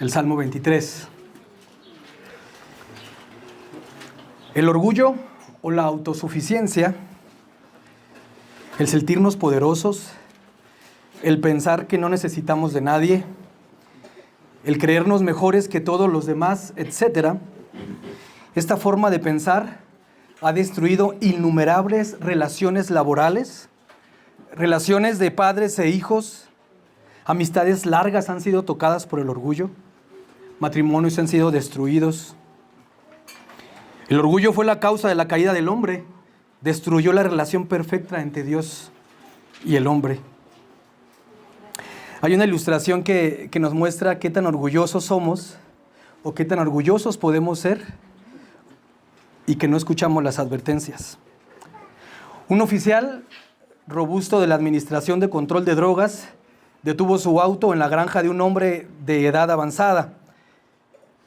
el Salmo 23. El orgullo o la autosuficiencia, el sentirnos poderosos, el pensar que no necesitamos de nadie, el creernos mejores que todos los demás, etc. Esta forma de pensar ha destruido innumerables relaciones laborales, relaciones de padres e hijos, amistades largas han sido tocadas por el orgullo, matrimonios han sido destruidos. El orgullo fue la causa de la caída del hombre, destruyó la relación perfecta entre Dios y el hombre. Hay una ilustración que nos muestra qué tan orgullosos somos o qué tan orgullosos podemos ser y que no escuchamos las advertencias. Un oficial robusto de la Administración de Control de Drogas detuvo su auto en la granja de un hombre de edad avanzada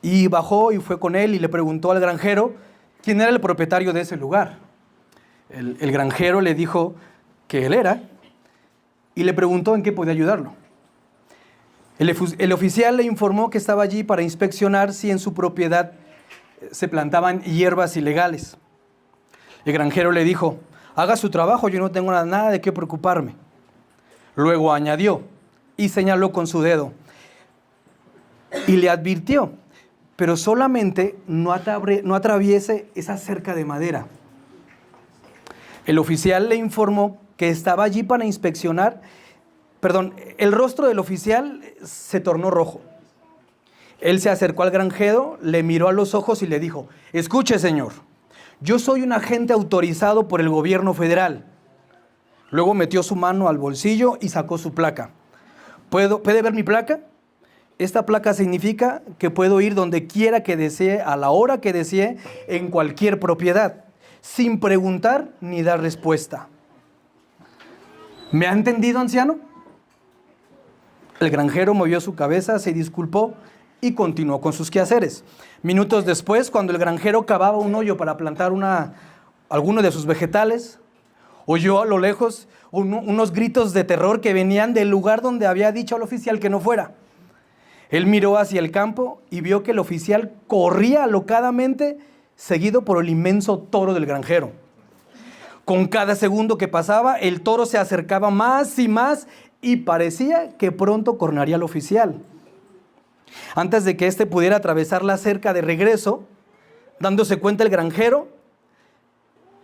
y bajó y fue con él y le preguntó al granjero quién era el propietario de ese lugar. El granjero le dijo que él era y le preguntó en qué podía ayudarlo. El oficial le informó que estaba allí para inspeccionar si en su propiedad se plantaban hierbas ilegales. El granjero le dijo: haga su trabajo, yo no tengo nada de qué preocuparme. Luego añadió y señaló con su dedo y le advirtió: pero solamente no atraviese esa cerca de madera. El oficial le informó que estaba allí para inspeccionar. El rostro del oficial se tornó rojo. Él se acercó al granjero, le miró a los ojos y le dijo: escuche, señor, yo soy un agente autorizado por el gobierno federal. Luego metió su mano al bolsillo y sacó su placa. ¿Puede ver mi placa? Esta placa significa que puedo ir donde quiera que desee, a la hora que desee, en cualquier propiedad, sin preguntar ni dar respuesta. ¿Me ha entendido, anciano? El granjero movió su cabeza, se disculpó y continuó con sus quehaceres. Minutos después, cuando el granjero cavaba un hoyo para plantar alguno de sus vegetales, oyó a lo lejos unos gritos de terror que venían del lugar donde había dicho al oficial que no fuera. Él miró hacia el campo y vio que el oficial corría alocadamente, seguido por el inmenso toro del granjero. Con cada segundo que pasaba, el toro se acercaba más y más y parecía que pronto cornaría al oficial. Antes de que éste pudiera atravesar la cerca de regreso, dándose cuenta el granjero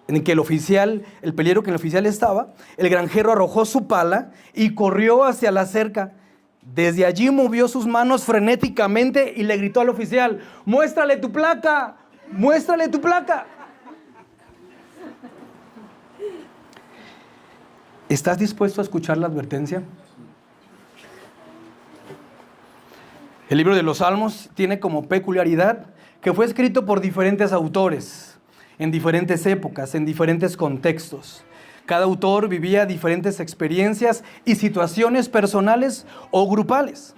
en que el peligro que el oficial estaba, el granjero arrojó su pala y corrió hacia la cerca. Desde allí movió sus manos frenéticamente y le gritó al oficial: ¡muéstrale tu placa! ¡Muéstrale tu placa! ¿Estás dispuesto a escuchar la advertencia? El libro de los Salmos tiene como peculiaridad que fue escrito por diferentes autores, en diferentes épocas, en diferentes contextos. Cada autor vivía diferentes experiencias y situaciones personales o grupales.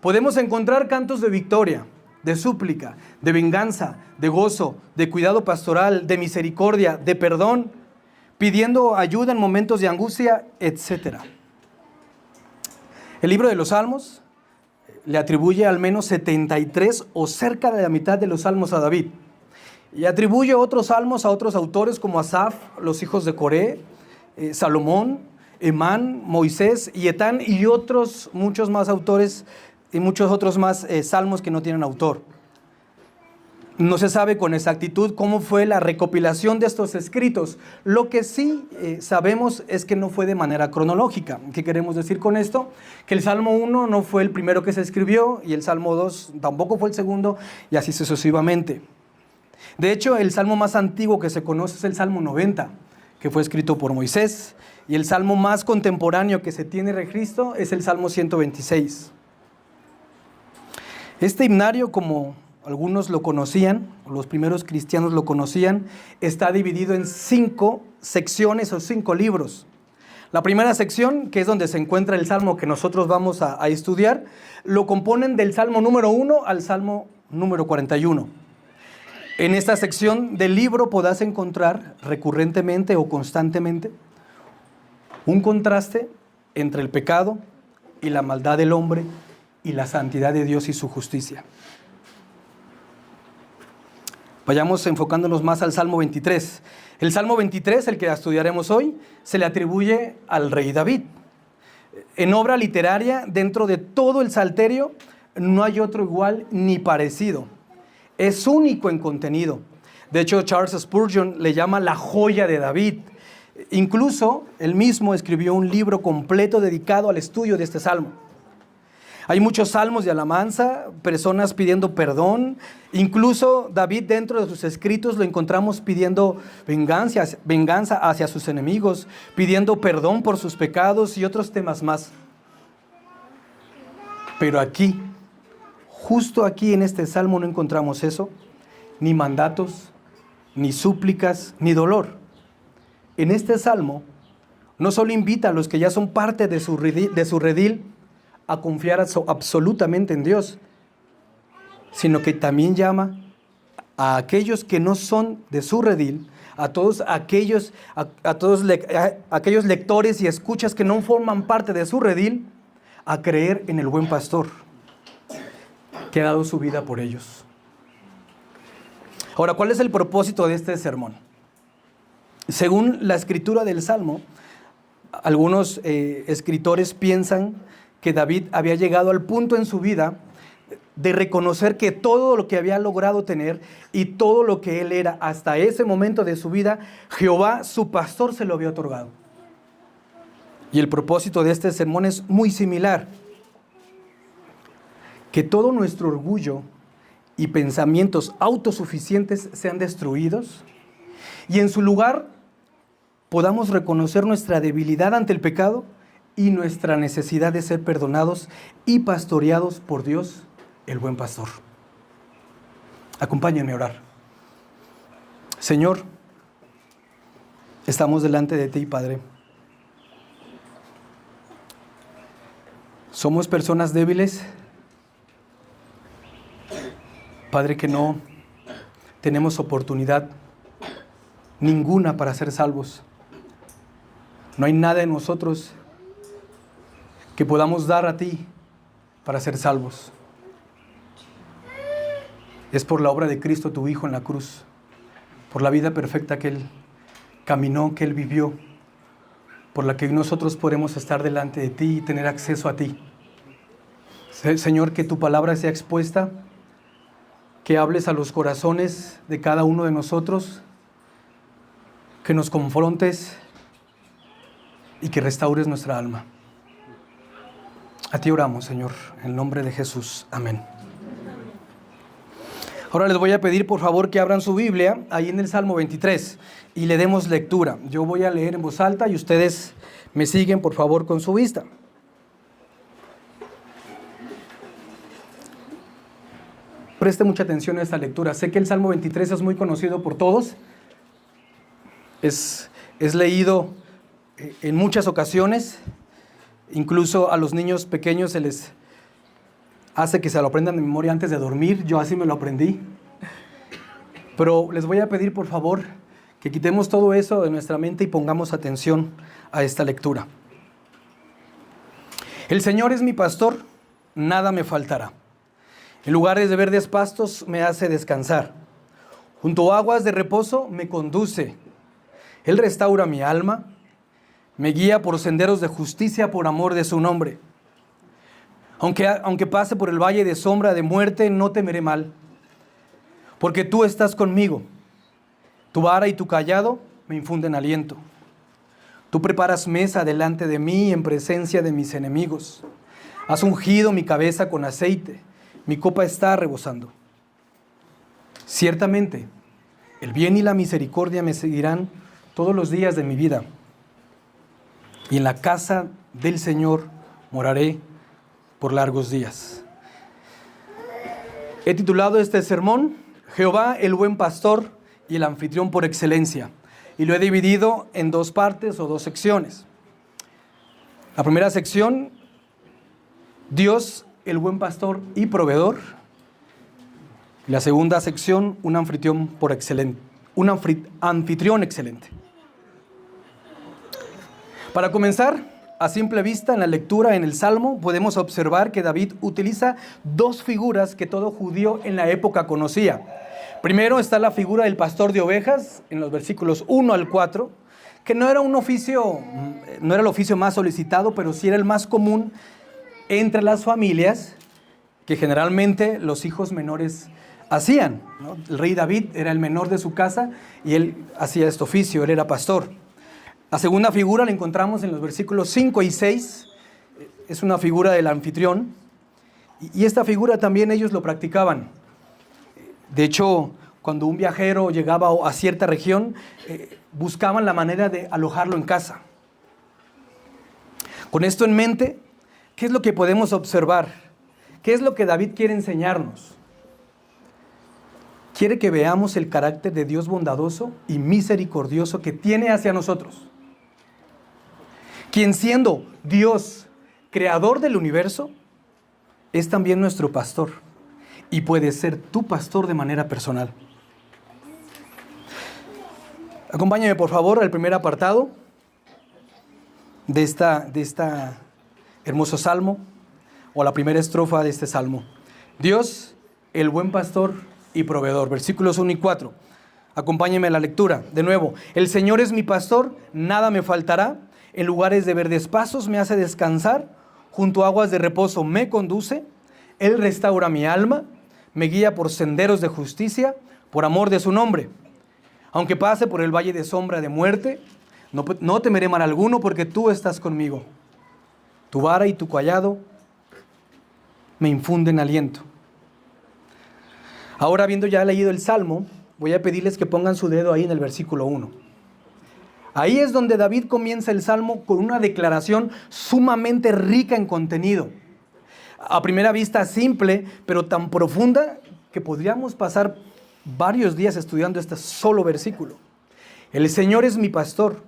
Podemos encontrar cantos de victoria, de súplica, de venganza, de gozo, de cuidado pastoral, de misericordia, de perdón, pidiendo ayuda en momentos de angustia, etc. El libro de los Salmos le atribuye al menos 73 o cerca de la mitad de los salmos a David. Y atribuye otros salmos a otros autores como Asaf, los hijos de Coré, Salomón, Emán, Moisés y Etán y muchos más autores y muchos otros más salmos que no tienen autor. No se sabe con exactitud cómo fue la recopilación de estos escritos. Lo que sí sabemos es que no fue de manera cronológica. ¿Qué queremos decir con esto? Que el Salmo 1 no fue el primero que se escribió y el Salmo 2 tampoco fue el segundo y así sucesivamente. De hecho, el salmo más antiguo que se conoce es el Salmo 90, que fue escrito por Moisés, y el salmo más contemporáneo que se tiene registro es el Salmo 126. Este himnario, como algunos lo conocían, los primeros cristianos lo conocían, está dividido en 5 secciones o 5 libros. La primera sección, que es donde se encuentra el salmo que nosotros vamos a estudiar, lo componen del Salmo número 1 al Salmo número 41. En esta sección del libro podrás encontrar recurrentemente o constantemente un contraste entre el pecado y la maldad del hombre y la santidad de Dios y su justicia. Vayamos enfocándonos más al Salmo 23. El Salmo 23, el que estudiaremos hoy, se le atribuye al rey David. En obra literaria, dentro de todo el Salterio, no hay otro igual ni parecido. Es único en contenido. De hecho, Charles Spurgeon le llama la joya de David. Incluso, él mismo escribió un libro completo dedicado al estudio de este salmo. Hay muchos salmos de alabanza, personas pidiendo perdón. Incluso David, dentro de sus escritos, lo encontramos pidiendo venganza hacia sus enemigos, pidiendo perdón por sus pecados y otros temas más. Pero aquí, justo aquí en este salmo, no encontramos eso, ni mandatos, ni súplicas, ni dolor. En este salmo, no solo invita a los que ya son parte de su redil a confiar absolutamente en Dios, sino que también llama a aquellos que no son de su redil, a todos aquellos lectores y escuchas que no forman parte de su redil, a creer en el buen pastor que ha dado su vida por ellos. Ahora, ¿cuál es el propósito de este sermón? Según la escritura del Salmo, algunos escritores piensan que David había llegado al punto en su vida de reconocer que todo lo que había logrado tener y todo lo que él era hasta ese momento de su vida, Jehová, su pastor, se lo había otorgado. Y el propósito de este sermón es muy similar. Que todo nuestro orgullo y pensamientos autosuficientes sean destruidos y en su lugar podamos reconocer nuestra debilidad ante el pecado y nuestra necesidad de ser perdonados y pastoreados por Dios, el buen pastor. Acompáñenme a orar. Señor, estamos delante de ti, Padre. Somos personas débiles, Padre, que no tenemos oportunidad ninguna para ser salvos. No hay nada en nosotros que podamos dar a ti para ser salvos. Es por la obra de Cristo, tu Hijo, en la cruz, por la vida perfecta que Él caminó, que Él vivió, por la que nosotros podemos estar delante de ti y tener acceso a ti. Señor, que tu palabra sea expuesta, que hables a los corazones de cada uno de nosotros, que nos confrontes y que restaures nuestra alma. A ti oramos, Señor, en el nombre de Jesús. Amén. Ahora les voy a pedir, por favor, que abran su Biblia ahí en el Salmo 23 y le demos lectura. Yo voy a leer en voz alta y ustedes me siguen, por favor, con su vista. Preste mucha atención a esta lectura. Sé que el Salmo 23 es muy conocido por todos. Es leído en muchas ocasiones. Incluso a los niños pequeños se les hace que se lo aprendan de memoria antes de dormir. Yo así me lo aprendí. Pero les voy a pedir, por favor, que quitemos todo eso de nuestra mente y pongamos atención a esta lectura. El Señor es mi pastor, nada me faltará. En lugares de verdes pastos me hace descansar. Junto a aguas de reposo me conduce. Él restaura mi alma. Me guía por senderos de justicia por amor de su nombre. Aunque pase por el valle de sombra de muerte, no temeré mal, porque tú estás conmigo. Tu vara y tu cayado me infunden aliento. Tú preparas mesa delante de mí en presencia de mis enemigos. Has ungido mi cabeza con aceite. Mi copa está rebosando. Ciertamente, el bien y la misericordia me seguirán todos los días de mi vida. Y en la casa del Señor moraré por largos días. He titulado este sermón, Jehová el buen pastor y el anfitrión por excelencia. Y lo he dividido en dos partes o dos secciones. La primera sección, Dios el buen pastor y proveedor. La segunda sección, un anfitrión excelente. Para comenzar, a simple vista, en la lectura en el Salmo, podemos observar que David utiliza dos figuras que todo judío en la época conocía. Primero está la figura del pastor de ovejas, en los versículos 1 al 4, que no era el oficio más solicitado, pero sí era el más común entre las familias, que generalmente los hijos menores hacían, ¿no? El rey David era el menor de su casa y él hacía este oficio, él era pastor. La segunda figura la encontramos en los versículos 5 y 6, es una figura del anfitrión, y esta figura también ellos lo practicaban. De hecho, cuando un viajero llegaba a cierta región, buscaban la manera de alojarlo en casa. Con esto en mente, ¿qué es lo que podemos observar? ¿Qué es lo que David quiere enseñarnos? Quiere que veamos el carácter de Dios bondadoso y misericordioso que tiene hacia nosotros. Quien siendo Dios, creador del universo, es también nuestro pastor y puede ser tu pastor de manera personal. Acompáñame por favor al primer apartado de esta hermoso salmo, o la primera estrofa de este salmo. Dios, el buen pastor y proveedor. Versículos 1 y 4. Acompáñenme a la lectura. De nuevo, el Señor es mi pastor, nada me faltará. En lugares de verdes pastos me hace descansar. Junto a aguas de reposo me conduce. Él restaura mi alma. Me guía por senderos de justicia, por amor de su nombre. Aunque pase por el valle de sombra de muerte, no temeré mal alguno, porque tú estás conmigo. Tu vara y tu cayado me infunden aliento. Ahora, habiendo ya leído el Salmo, voy a pedirles que pongan su dedo ahí en el versículo 1. Ahí es donde David comienza el Salmo con una declaración sumamente rica en contenido. A primera vista simple, pero tan profunda que podríamos pasar varios días estudiando este solo versículo. El Señor es mi pastor,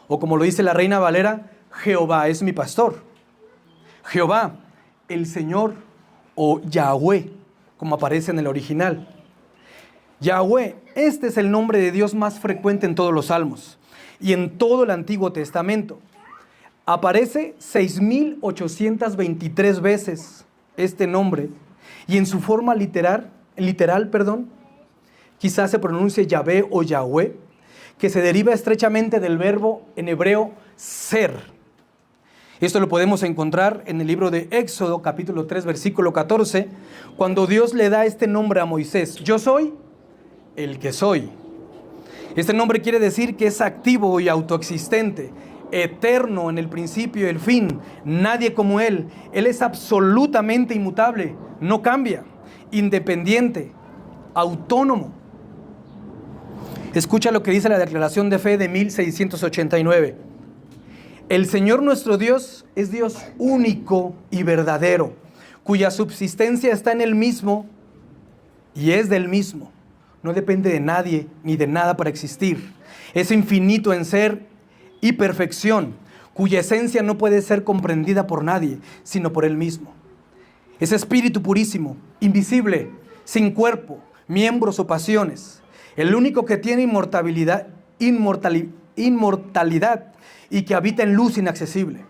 o como lo dice la Reina Valera, Jehová es mi pastor. Jehová, el Señor, o Yahweh, como aparece en el original. Yahweh, este es el nombre de Dios más frecuente en todos los salmos y en todo el Antiguo Testamento. Aparece 6,823 veces este nombre, y en su forma literal, quizás se pronuncie Yahvé o Yahweh, que se deriva estrechamente del verbo en hebreo ser. Esto lo podemos encontrar en el libro de Éxodo, capítulo 3, versículo 14, cuando Dios le da este nombre a Moisés. Yo soy el que soy. Este nombre quiere decir que es activo y autoexistente, eterno en el principio y el fin, nadie como Él. Él es absolutamente inmutable, no cambia, independiente, autónomo. Escucha lo que dice la Declaración de Fe de 1689. El Señor nuestro Dios es Dios único y verdadero, cuya subsistencia está en Él mismo y es del mismo. No depende de nadie ni de nada para existir. Es infinito en ser y perfección, cuya esencia no puede ser comprendida por nadie, sino por Él mismo. Es espíritu purísimo, invisible, sin cuerpo, miembros o pasiones. El único que tiene inmortalidad y que habita en luz inaccesible.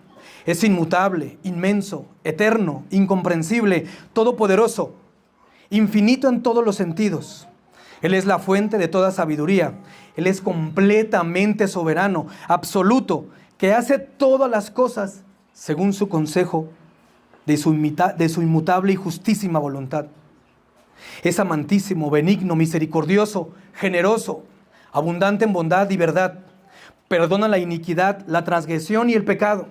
Es inmutable, inmenso, eterno, incomprensible, todopoderoso, infinito en todos los sentidos. Él es la fuente de toda sabiduría. Él es completamente soberano, absoluto, que hace todas las cosas según su consejo de su inmutable y justísima voluntad. Es amantísimo, benigno, misericordioso, generoso, abundante en bondad y verdad. Perdona la iniquidad, la transgresión y el pecado.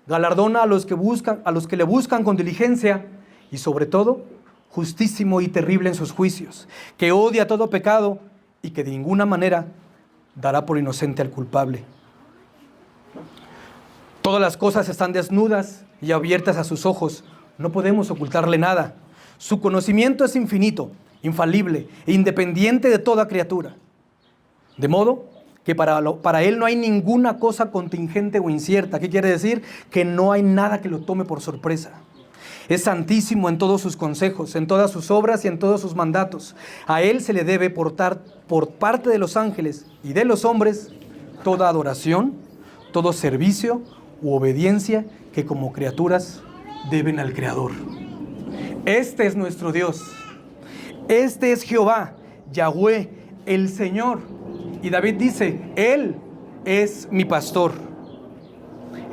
Galardona a los que le buscan con diligencia, y sobre todo, justísimo y terrible en sus juicios, que odia todo pecado y que de ninguna manera dará por inocente al culpable. Todas las cosas están desnudas y abiertas a sus ojos. No podemos ocultarle nada. Su conocimiento es infinito, infalible e independiente de toda criatura. De modo que para Él no hay ninguna cosa contingente o incierta. ¿Qué quiere decir? Que no hay nada que lo tome por sorpresa. Es santísimo en todos sus consejos, en todas sus obras y en todos sus mandatos. A Él se le debe portar por parte de los ángeles y de los hombres toda adoración, todo servicio u obediencia que como criaturas deben al Creador. Este es nuestro Dios. Este es Jehová, Yahweh, el Señor. Y David dice, Él es mi pastor.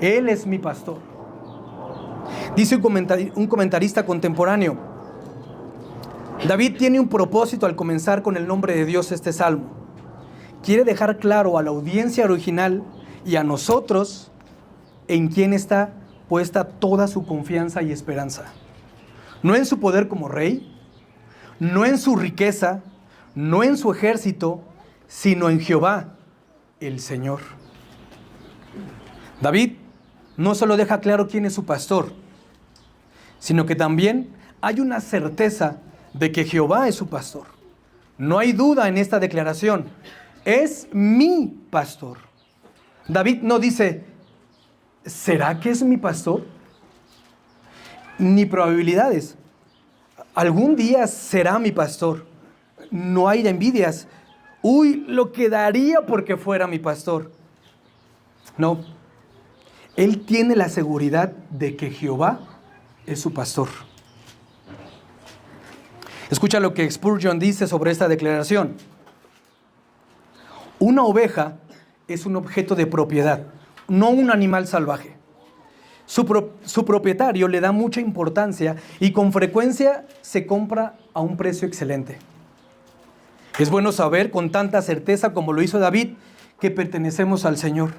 Él es mi pastor. Dice un comentarista contemporáneo, David tiene un propósito al comenzar con el nombre de Dios este salmo. Quiere dejar claro a la audiencia original y a nosotros en quién está puesta toda su confianza y esperanza. No en su poder como rey, no en su riqueza, no en su ejército, sino en Jehová, el Señor. David no solo deja claro quién es su pastor, sino que también hay una certeza de que Jehová es su pastor. No hay duda en esta declaración. Es mi pastor. David no dice, ¿será que es mi pastor? Ni probabilidades. Algún día será mi pastor. No hay envidias. Uy, lo que daría porque fuera mi pastor. No. Él tiene la seguridad de que Jehová es su pastor. Escucha lo que Spurgeon dice sobre esta declaración. Una oveja es un objeto de propiedad, no un animal salvaje. Su propietario le da mucha importancia y con frecuencia se compra a un precio excelente. Es bueno saber con tanta certeza como lo hizo David que pertenecemos al Señor.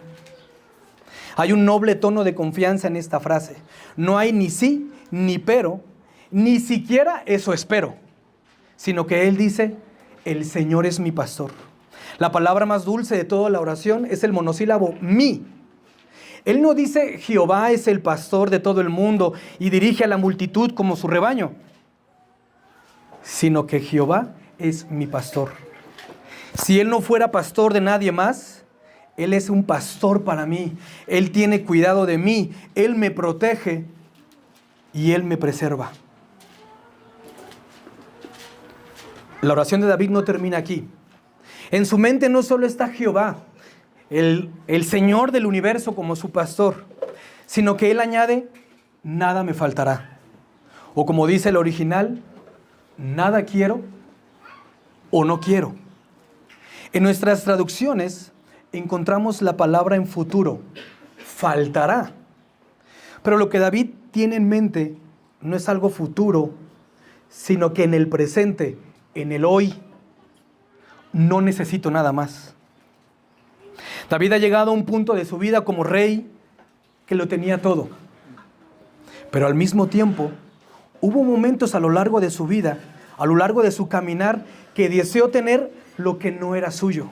Hay un noble tono de confianza en esta frase. No hay ni sí, ni pero, ni siquiera eso espero, sino que Él dice, el Señor es mi pastor. La palabra más dulce de toda la oración es el monosílabo mi. Él no dice Jehová es el pastor de todo el mundo y dirige a la multitud como su rebaño, sino que Jehová es mi pastor. Si Él no fuera pastor de nadie más, Él es un pastor para mí. Él tiene cuidado de mí, Él me protege y Él me preserva. La oración de David no termina aquí. En su mente no solo está Jehová, el Señor del universo como su pastor, sino que Él añade, nada me faltará. O como dice el original, nada quiero o no quiero. En nuestras traducciones encontramos la palabra en futuro, faltará. Pero lo que David tiene en mente no es algo futuro, sino que en el presente, en el hoy, no necesito nada más. David ha llegado a un punto de su vida como rey que lo tenía todo. Pero al mismo tiempo, hubo momentos a lo largo de su vida, a lo largo de su caminar, que deseó tener lo que no era suyo.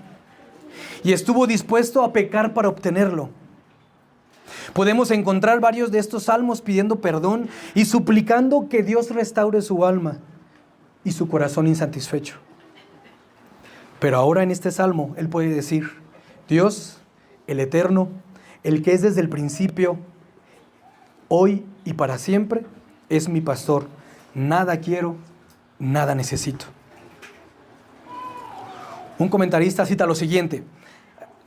Y estuvo dispuesto a pecar para obtenerlo. Podemos encontrar varios de estos salmos pidiendo perdón y suplicando que Dios restaure su alma y su corazón insatisfecho. Pero ahora en este salmo él puede decir, Dios, el eterno, el que es desde el principio, hoy y para siempre, es mi pastor. Nada quiero, nada necesito. Un comentarista cita lo siguiente.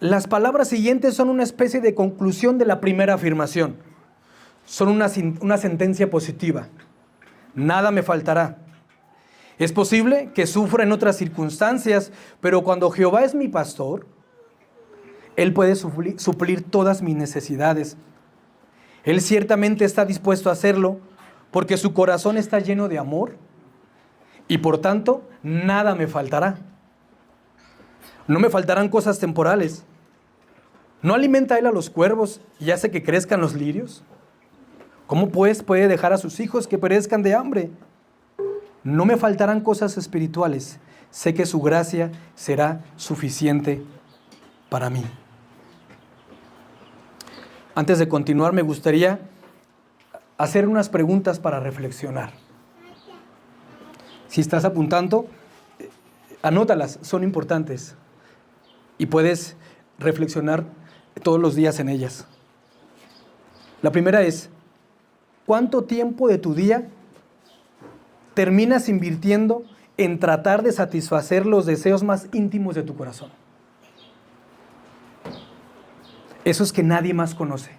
Las palabras siguientes son una especie de conclusión de la primera afirmación. Son una sentencia positiva. Nada me faltará. Es posible que sufra en otras circunstancias, pero cuando Jehová es mi pastor, Él puede suplir todas mis necesidades. Él ciertamente está dispuesto a hacerlo porque su corazón está lleno de amor y por tanto nada me faltará. No me faltarán cosas temporales. ¿No alimenta Él a los cuervos y hace que crezcan los lirios? ¿Cómo pues puede dejar a sus hijos que perezcan de hambre? No me faltarán cosas espirituales. Sé que su gracia será suficiente para mí. Antes de continuar, me gustaría hacer unas preguntas para reflexionar. Si estás apuntando, anótalas, son importantes. Y puedes reflexionar todos los días en ellas. La primera es, ¿cuánto tiempo de tu día terminas invirtiendo en tratar de satisfacer los deseos más íntimos de tu corazón? Esos que nadie más conoce.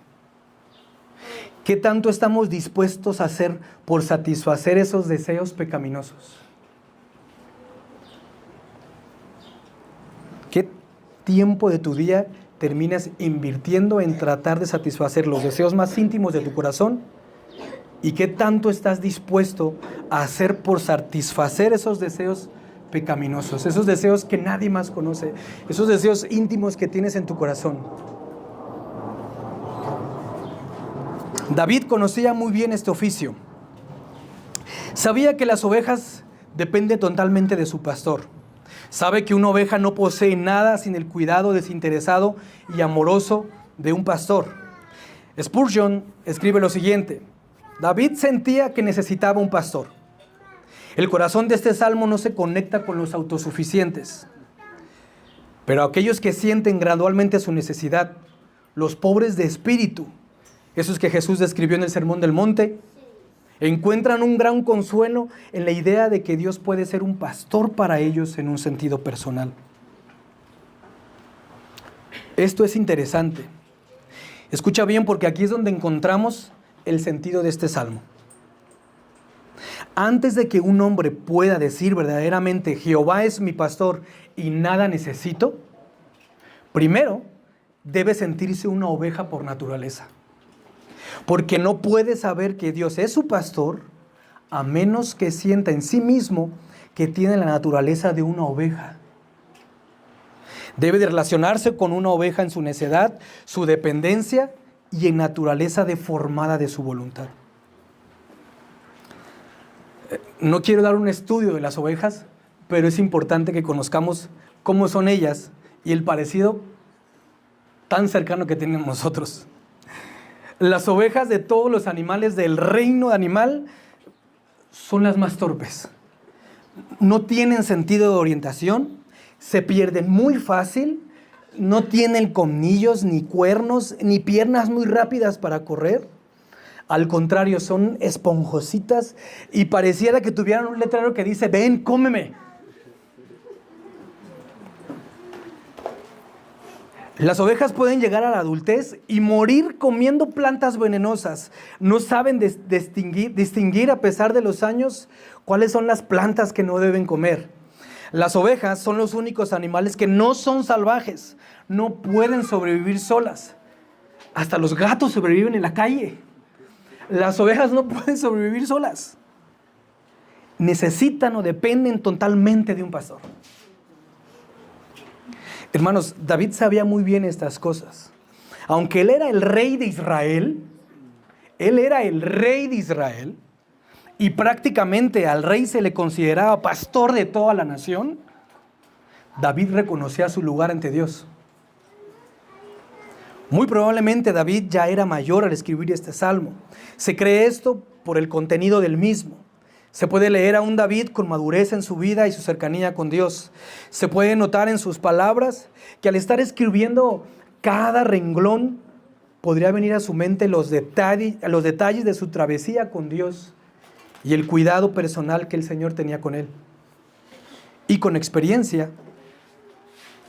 ¿Qué tanto estamos dispuestos a hacer por satisfacer esos deseos pecaminosos? ¿Qué tiempo de tu día terminas invirtiendo en tratar de satisfacer los deseos más íntimos de tu corazón? ¿Y qué tanto estás dispuesto a hacer por satisfacer esos deseos pecaminosos? Esos deseos que nadie más conoce, esos deseos íntimos que tienes en tu corazón. David conocía muy bien este oficio. Sabía que las ovejas dependen totalmente de su pastor. Sabe que una oveja no posee nada sin el cuidado desinteresado y amoroso de un pastor. Spurgeon escribe lo siguiente: David sentía que necesitaba un pastor. El corazón de este salmo no se conecta con los autosuficientes, pero aquellos que sienten gradualmente su necesidad, los pobres de espíritu, esos que Jesús describió en el Sermón del Monte, encuentran un gran consuelo en la idea de que Dios puede ser un pastor para ellos en un sentido personal. Esto es interesante. Escucha bien, porque aquí es donde encontramos el sentido de este salmo. Antes de que un hombre pueda decir verdaderamente Jehová es mi pastor y nada necesito, primero debe sentirse una oveja por naturaleza. Porque no puede saber que Dios es su pastor a menos que sienta en sí mismo que tiene la naturaleza de una oveja. Debe de relacionarse con una oveja en su necedad, su dependencia y en naturaleza deformada de su voluntad. No quiero dar un estudio de las ovejas, pero es importante que conozcamos cómo son ellas y el parecido tan cercano que tienen nosotros. Las ovejas de todos los animales del reino animal son las más torpes. No tienen sentido de orientación, se pierden muy fácil, no tienen colmillos, ni cuernos, ni piernas muy rápidas para correr. Al contrario, son esponjositas y pareciera que tuvieran un letrero que dice: ven, cómeme. Las ovejas pueden llegar a la adultez y morir comiendo plantas venenosas. No saben distinguir a pesar de los años cuáles son las plantas que no deben comer. Las ovejas son los únicos animales que no son salvajes. No pueden sobrevivir solas. Hasta los gatos sobreviven en la calle. Las ovejas no pueden sobrevivir solas. Necesitan o dependen totalmente de un pastor. Hermanos, David sabía muy bien estas cosas. Aunque él era el rey de Israel, y prácticamente al rey se le consideraba pastor de toda la nación, David reconocía su lugar ante Dios. Muy probablemente David ya era mayor al escribir este salmo. Se cree esto por el contenido del mismo. Se puede leer a un David con madurez en su vida y su cercanía con Dios. Se puede notar en sus palabras que al estar escribiendo cada renglón podría venir a su mente los detalles de su travesía con Dios y el cuidado personal que el Señor tenía con él. Y con experiencia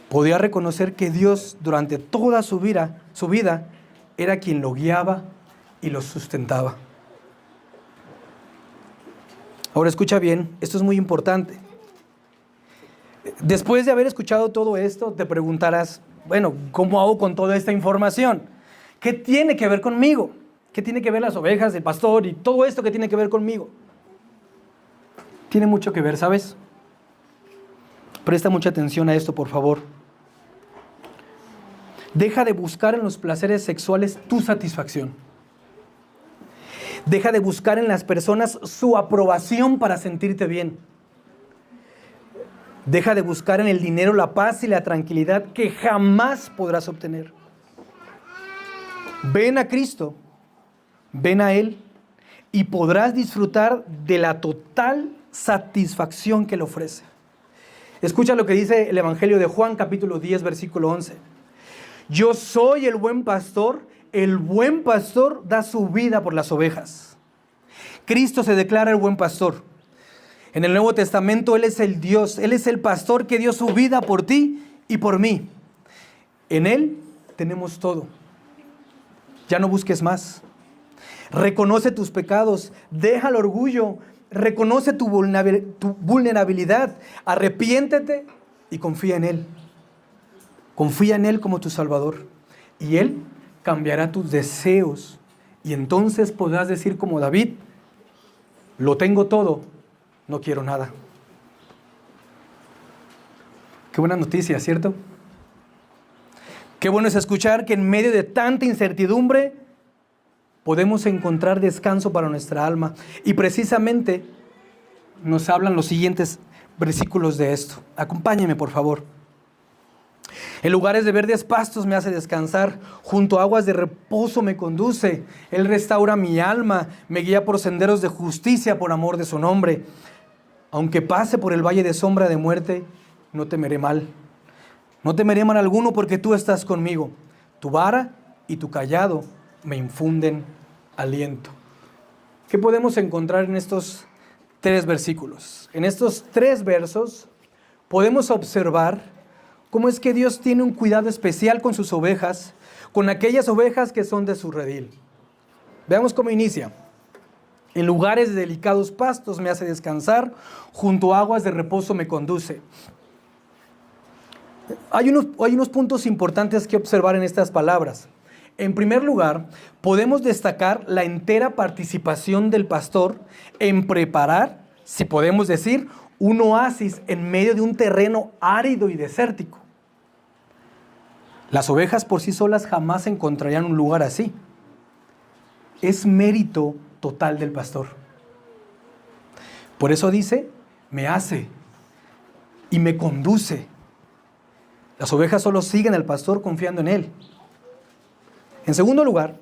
podía reconocer que Dios durante toda su vida era quien lo guiaba y lo sustentaba. Ahora escucha bien, esto es muy importante. Después de haber escuchado todo esto, te preguntarás, bueno, ¿cómo hago con toda esta información? ¿Qué tiene que ver conmigo? ¿Qué tiene que ver las ovejas, el pastor y todo esto que tiene que ver conmigo? Tiene mucho que ver, ¿sabes? Presta mucha atención a esto, por favor. Deja de buscar en los placeres sexuales tu satisfacción. Deja de buscar en las personas su aprobación para sentirte bien. Deja de buscar en el dinero la paz y la tranquilidad que jamás podrás obtener. Ven a Cristo, ven a Él y podrás disfrutar de la total satisfacción que le ofrece. Escucha lo que dice el Evangelio de Juan, capítulo 10, versículo 11. Yo soy el buen pastor da su vida por las ovejas. Cristo se declara el buen pastor. En el Nuevo Testamento Él es el Dios, Él es el pastor que dio su vida por ti y por mí. En Él tenemos todo. Ya no busques más. Reconoce tus pecados, deja el orgullo, reconoce tu vulnerabilidad, arrepiéntete y confía en Él. Confía en Él como tu Salvador y Él cambiará tus deseos y entonces podrás decir como David: lo tengo todo, no quiero nada. Qué buena noticia, ¿cierto? Qué bueno es escuchar que en medio de tanta incertidumbre podemos encontrar descanso para nuestra alma. Y precisamente nos hablan los siguientes versículos de esto. Acompáñenme, por favor. En lugares de verdes pastos me hace descansar, junto a aguas de reposo me conduce. Él restaura mi alma, me guía por senderos de justicia por amor de su nombre. Aunque pase por el valle de sombra de muerte, no temeré mal. No temeré mal alguno porque tú estás conmigo. Tu vara y tu cayado me infunden aliento. ¿Qué podemos encontrar en estos 3 versículos? En estos 3 versos podemos observar cómo es que Dios tiene un cuidado especial con sus ovejas, con aquellas ovejas que son de su redil. Veamos cómo inicia. En lugares de delicados pastos me hace descansar, junto a aguas de reposo me conduce. Hay unos puntos importantes que observar en estas palabras. En primer lugar, podemos destacar la entera participación del pastor en preparar, si podemos decir, un oasis en medio de un terreno árido y desértico. Las ovejas por sí solas jamás encontrarían un lugar así. Es mérito total del pastor. Por eso dice, me hace y me conduce. Las ovejas solo siguen al pastor confiando en él. En segundo lugar,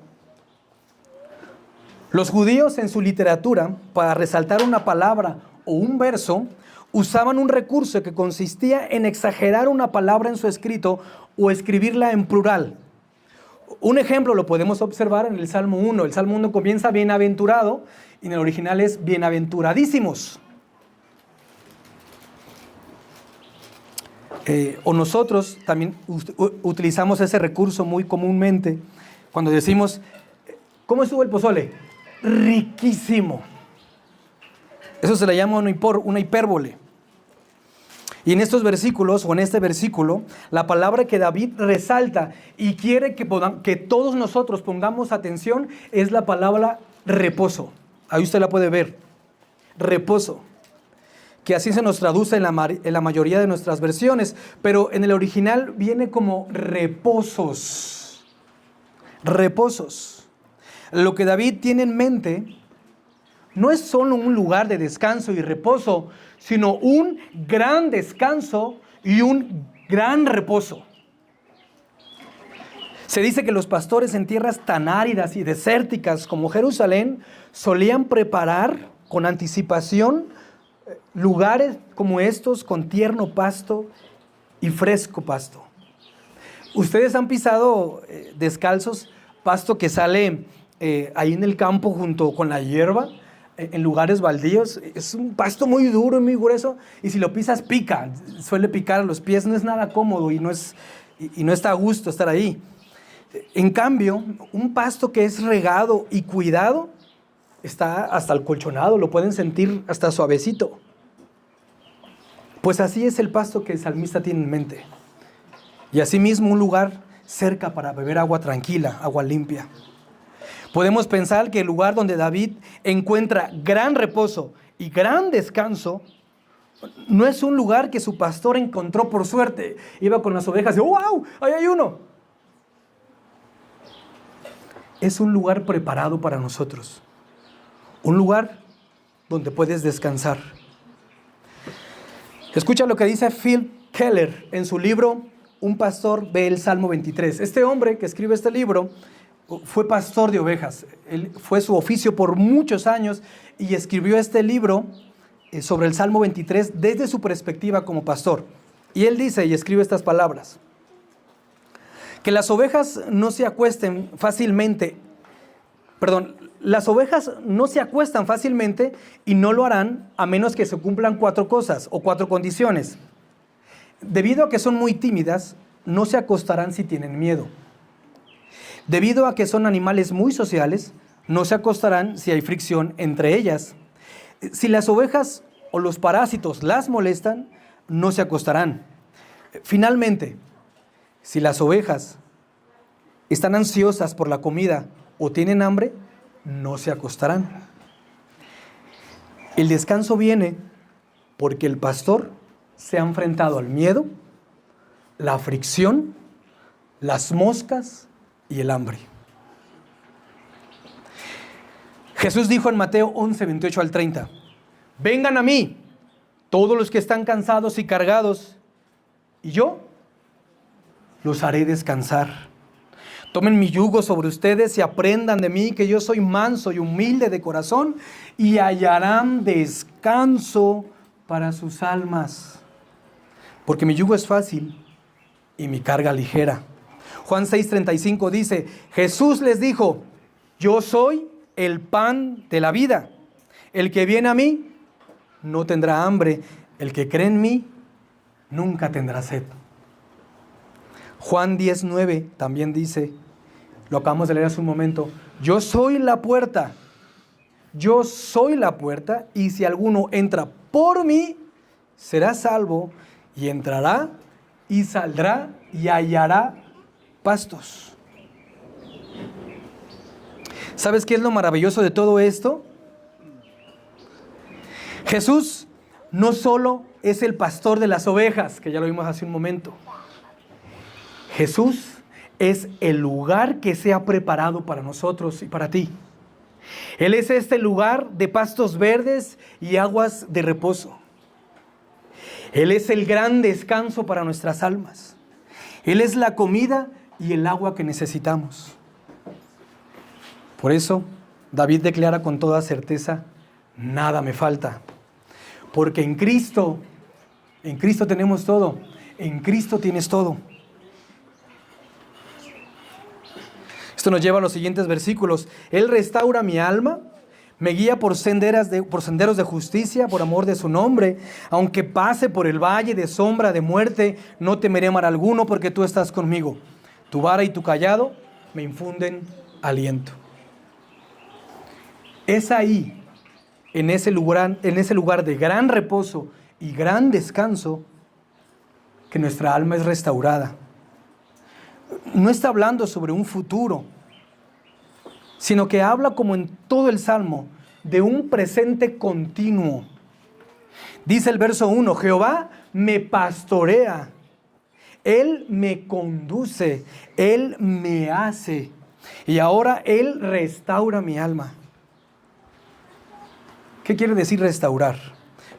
los judíos en su literatura, para resaltar una palabra o un verso, usaban un recurso que consistía en exagerar una palabra en su escrito o escribirla en plural. Un ejemplo lo podemos observar en el Salmo 1. El Salmo 1 comienza bienaventurado y en el original es bienaventuradísimos. O nosotros también utilizamos ese recurso muy comúnmente cuando decimos, ¿cómo estuvo el pozole? Riquísimo. Eso se le llama una hipérbole. Y en estos versículos, o en este versículo, la palabra que David resalta y quiere que todos nosotros pongamos atención es la palabra reposo. Ahí usted la puede ver. Reposo. Que así se nos traduce en la mayoría de nuestras versiones, pero en el original viene como reposos. Reposos. Lo que David tiene en mente no es solo un lugar de descanso y reposo, sino un gran descanso y un gran reposo. Se dice que los pastores en tierras tan áridas y desérticas como Jerusalén solían preparar con anticipación lugares como estos con tierno pasto y fresco pasto. Ustedes han pisado descalzos pasto que sale ahí en el campo junto con la hierba, en lugares baldíos. Es un pasto muy duro y muy grueso y si lo pisas pica, suele picar a los pies, no es nada cómodo y no está a gusto estar ahí. En cambio, un pasto que es regado y cuidado está hasta acolchonado, lo pueden sentir hasta suavecito. Pues así es el pasto que el salmista tiene en mente. Y asimismo un lugar cerca para beber agua tranquila, agua limpia. Podemos pensar que el lugar donde David encuentra gran reposo y gran descanso no es un lugar que su pastor encontró por suerte. Iba con las ovejas y ¡wow! ¡Ahí hay uno! Es un lugar preparado para nosotros. Un lugar donde puedes descansar. Escucha lo que dice Phil Keller en su libro Un pastor ve el Salmo 23. Este hombre que escribe este libro fue pastor de ovejas. Él fue su oficio por muchos años y escribió este libro sobre el Salmo 23 desde su perspectiva como pastor. Y él dice y escribe estas palabras: que las ovejas no se acuestan fácilmente. Las ovejas no se acuestan fácilmente y no lo harán a menos que se cumplan 4 cosas o 4 condiciones. Debido a que son muy tímidas, no se acostarán si tienen miedo. Debido a que son animales muy sociales, no se acostarán si hay fricción entre ellas. Si las ovejas o los parásitos las molestan, no se acostarán. Finalmente, si las ovejas están ansiosas por la comida o tienen hambre, no se acostarán. El descanso viene porque el pastor se ha enfrentado al miedo, la fricción, las moscas y el hambre. Jesús dijo en Mateo 11, 28 al 30, vengan a mí, todos los que están cansados y cargados, y yo los haré descansar. Tomen mi yugo sobre ustedes y aprendan de mí, que yo soy manso y humilde de corazón, y hallarán descanso para sus almas. Porque mi yugo es fácil y mi carga ligera. Juan 6:35 dice, Jesús les dijo, yo soy el pan de la vida. El que viene a mí no tendrá hambre. El que cree en mí nunca tendrá sed. Juan 10:9 también dice, lo acabamos de leer hace un momento, yo soy la puerta. Yo soy la puerta, y si alguno entra por mí, será salvo, y entrará y saldrá y hallará pastos. ¿Sabes qué es lo maravilloso de todo esto? Jesús no solo es el pastor de las ovejas, que ya lo vimos hace un momento. Jesús es el lugar que se ha preparado para nosotros y para ti. Él es este lugar de pastos verdes y aguas de reposo. Él es el gran descanso para nuestras almas. Él es la comida y el agua que necesitamos. Por eso, David declara con toda certeza, nada me falta. Porque en Cristo tenemos todo. En Cristo tienes todo. Esto nos lleva a los siguientes versículos. Él restaura mi alma, me guía por senderos de justicia, por amor de su nombre. Aunque pase por el valle de sombra de muerte, no temeré mal alguno, porque tú estás conmigo. Tu vara y tu cayado me infunden aliento. Es ahí, en ese lugar de gran reposo y gran descanso, que nuestra alma es restaurada. No está hablando sobre un futuro, sino que habla, como en todo el Salmo, de un presente continuo. Dice el verso 1, Jehová me pastorea, Él me conduce, Él me hace, y ahora Él restaura mi alma. ¿Qué quiere decir restaurar?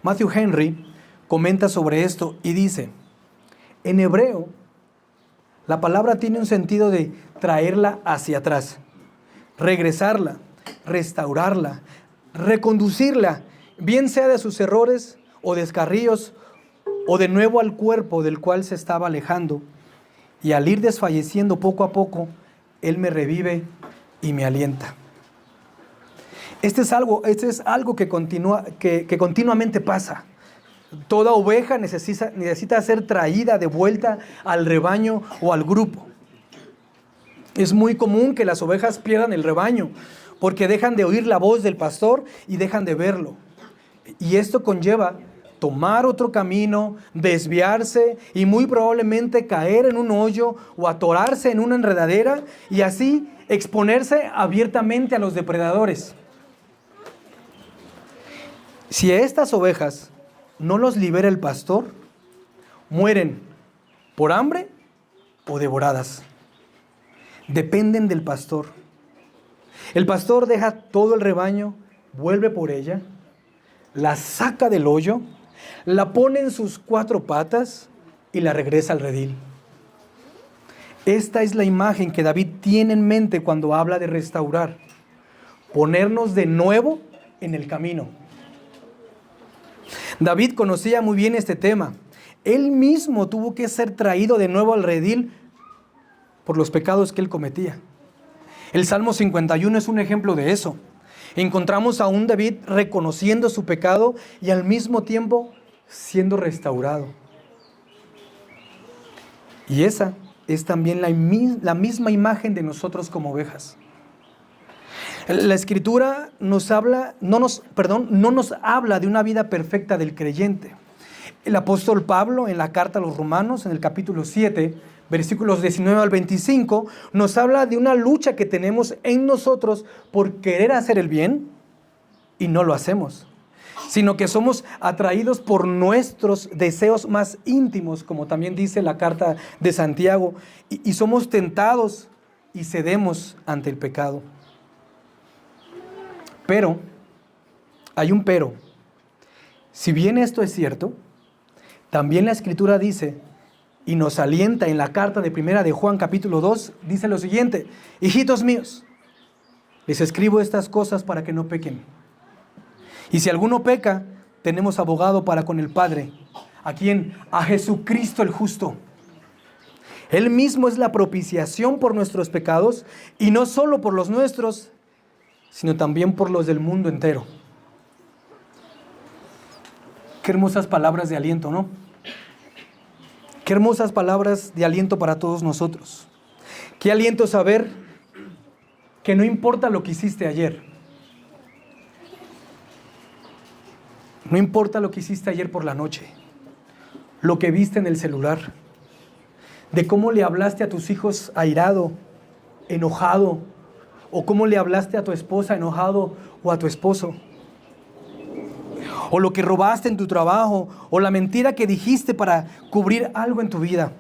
Matthew Henry comenta sobre esto y dice, en hebreo, la palabra tiene un sentido de traerla hacia atrás, regresarla, restaurarla, reconducirla, bien sea de sus errores o descarríos, o de nuevo al cuerpo del cual se estaba alejando. Y al ir desfalleciendo poco a poco, Él me revive y me alienta. Este es algo que continuamente pasa. Toda oveja necesita ser traída de vuelta al rebaño o al grupo. Es muy común que las ovejas pierdan el rebaño porque dejan de oír la voz del pastor y dejan de verlo. Y esto conlleva tomar otro camino, desviarse y muy probablemente caer en un hoyo o atorarse en una enredadera y así exponerse abiertamente a los depredadores. Si a estas ovejas no los libera el pastor, mueren por hambre o devoradas. Dependen del pastor. El pastor deja todo el rebaño, vuelve por ella, la saca del hoyo, la pone en sus 4 patas y la regresa al redil. Esta es la imagen que David tiene en mente cuando habla de restaurar. Ponernos de nuevo en el camino. David conocía muy bien este tema. Él mismo tuvo que ser traído de nuevo al redil por los pecados que él cometía. El Salmo 51 es un ejemplo de eso. Encontramos a un David reconociendo su pecado y al mismo tiempo siendo restaurado. Y esa es también la misma imagen de nosotros como ovejas. La Escritura no nos habla de una vida perfecta del creyente. El apóstol Pablo, en la carta a los Romanos, en el capítulo 7, versículos 19 al 25, nos habla de una lucha que tenemos en nosotros por querer hacer el bien y no lo hacemos, sino que somos atraídos por nuestros deseos más íntimos, como también dice la carta de Santiago, y somos tentados y cedemos ante el pecado. Pero, hay un pero. Si bien esto es cierto, también la Escritura dice, y nos alienta en la carta de primera de Juan capítulo 2, dice lo siguiente: hijitos míos, les escribo estas cosas para que no pequen. Y si alguno peca, tenemos abogado para con el Padre. ¿A quién? A Jesucristo el justo. Él mismo es la propiciación por nuestros pecados, y no solo por los nuestros, sino también por los del mundo entero. Qué hermosas palabras de aliento, ¿no? Qué hermosas palabras de aliento para todos nosotros. Qué aliento saber que no importa lo que hiciste ayer. No importa lo que hiciste ayer por la noche, lo que viste en el celular, de cómo le hablaste a tus hijos airado, enojado, o cómo le hablaste a tu esposa enojado o a tu esposo, o lo que robaste en tu trabajo, o la mentira que dijiste para cubrir algo en tu vida.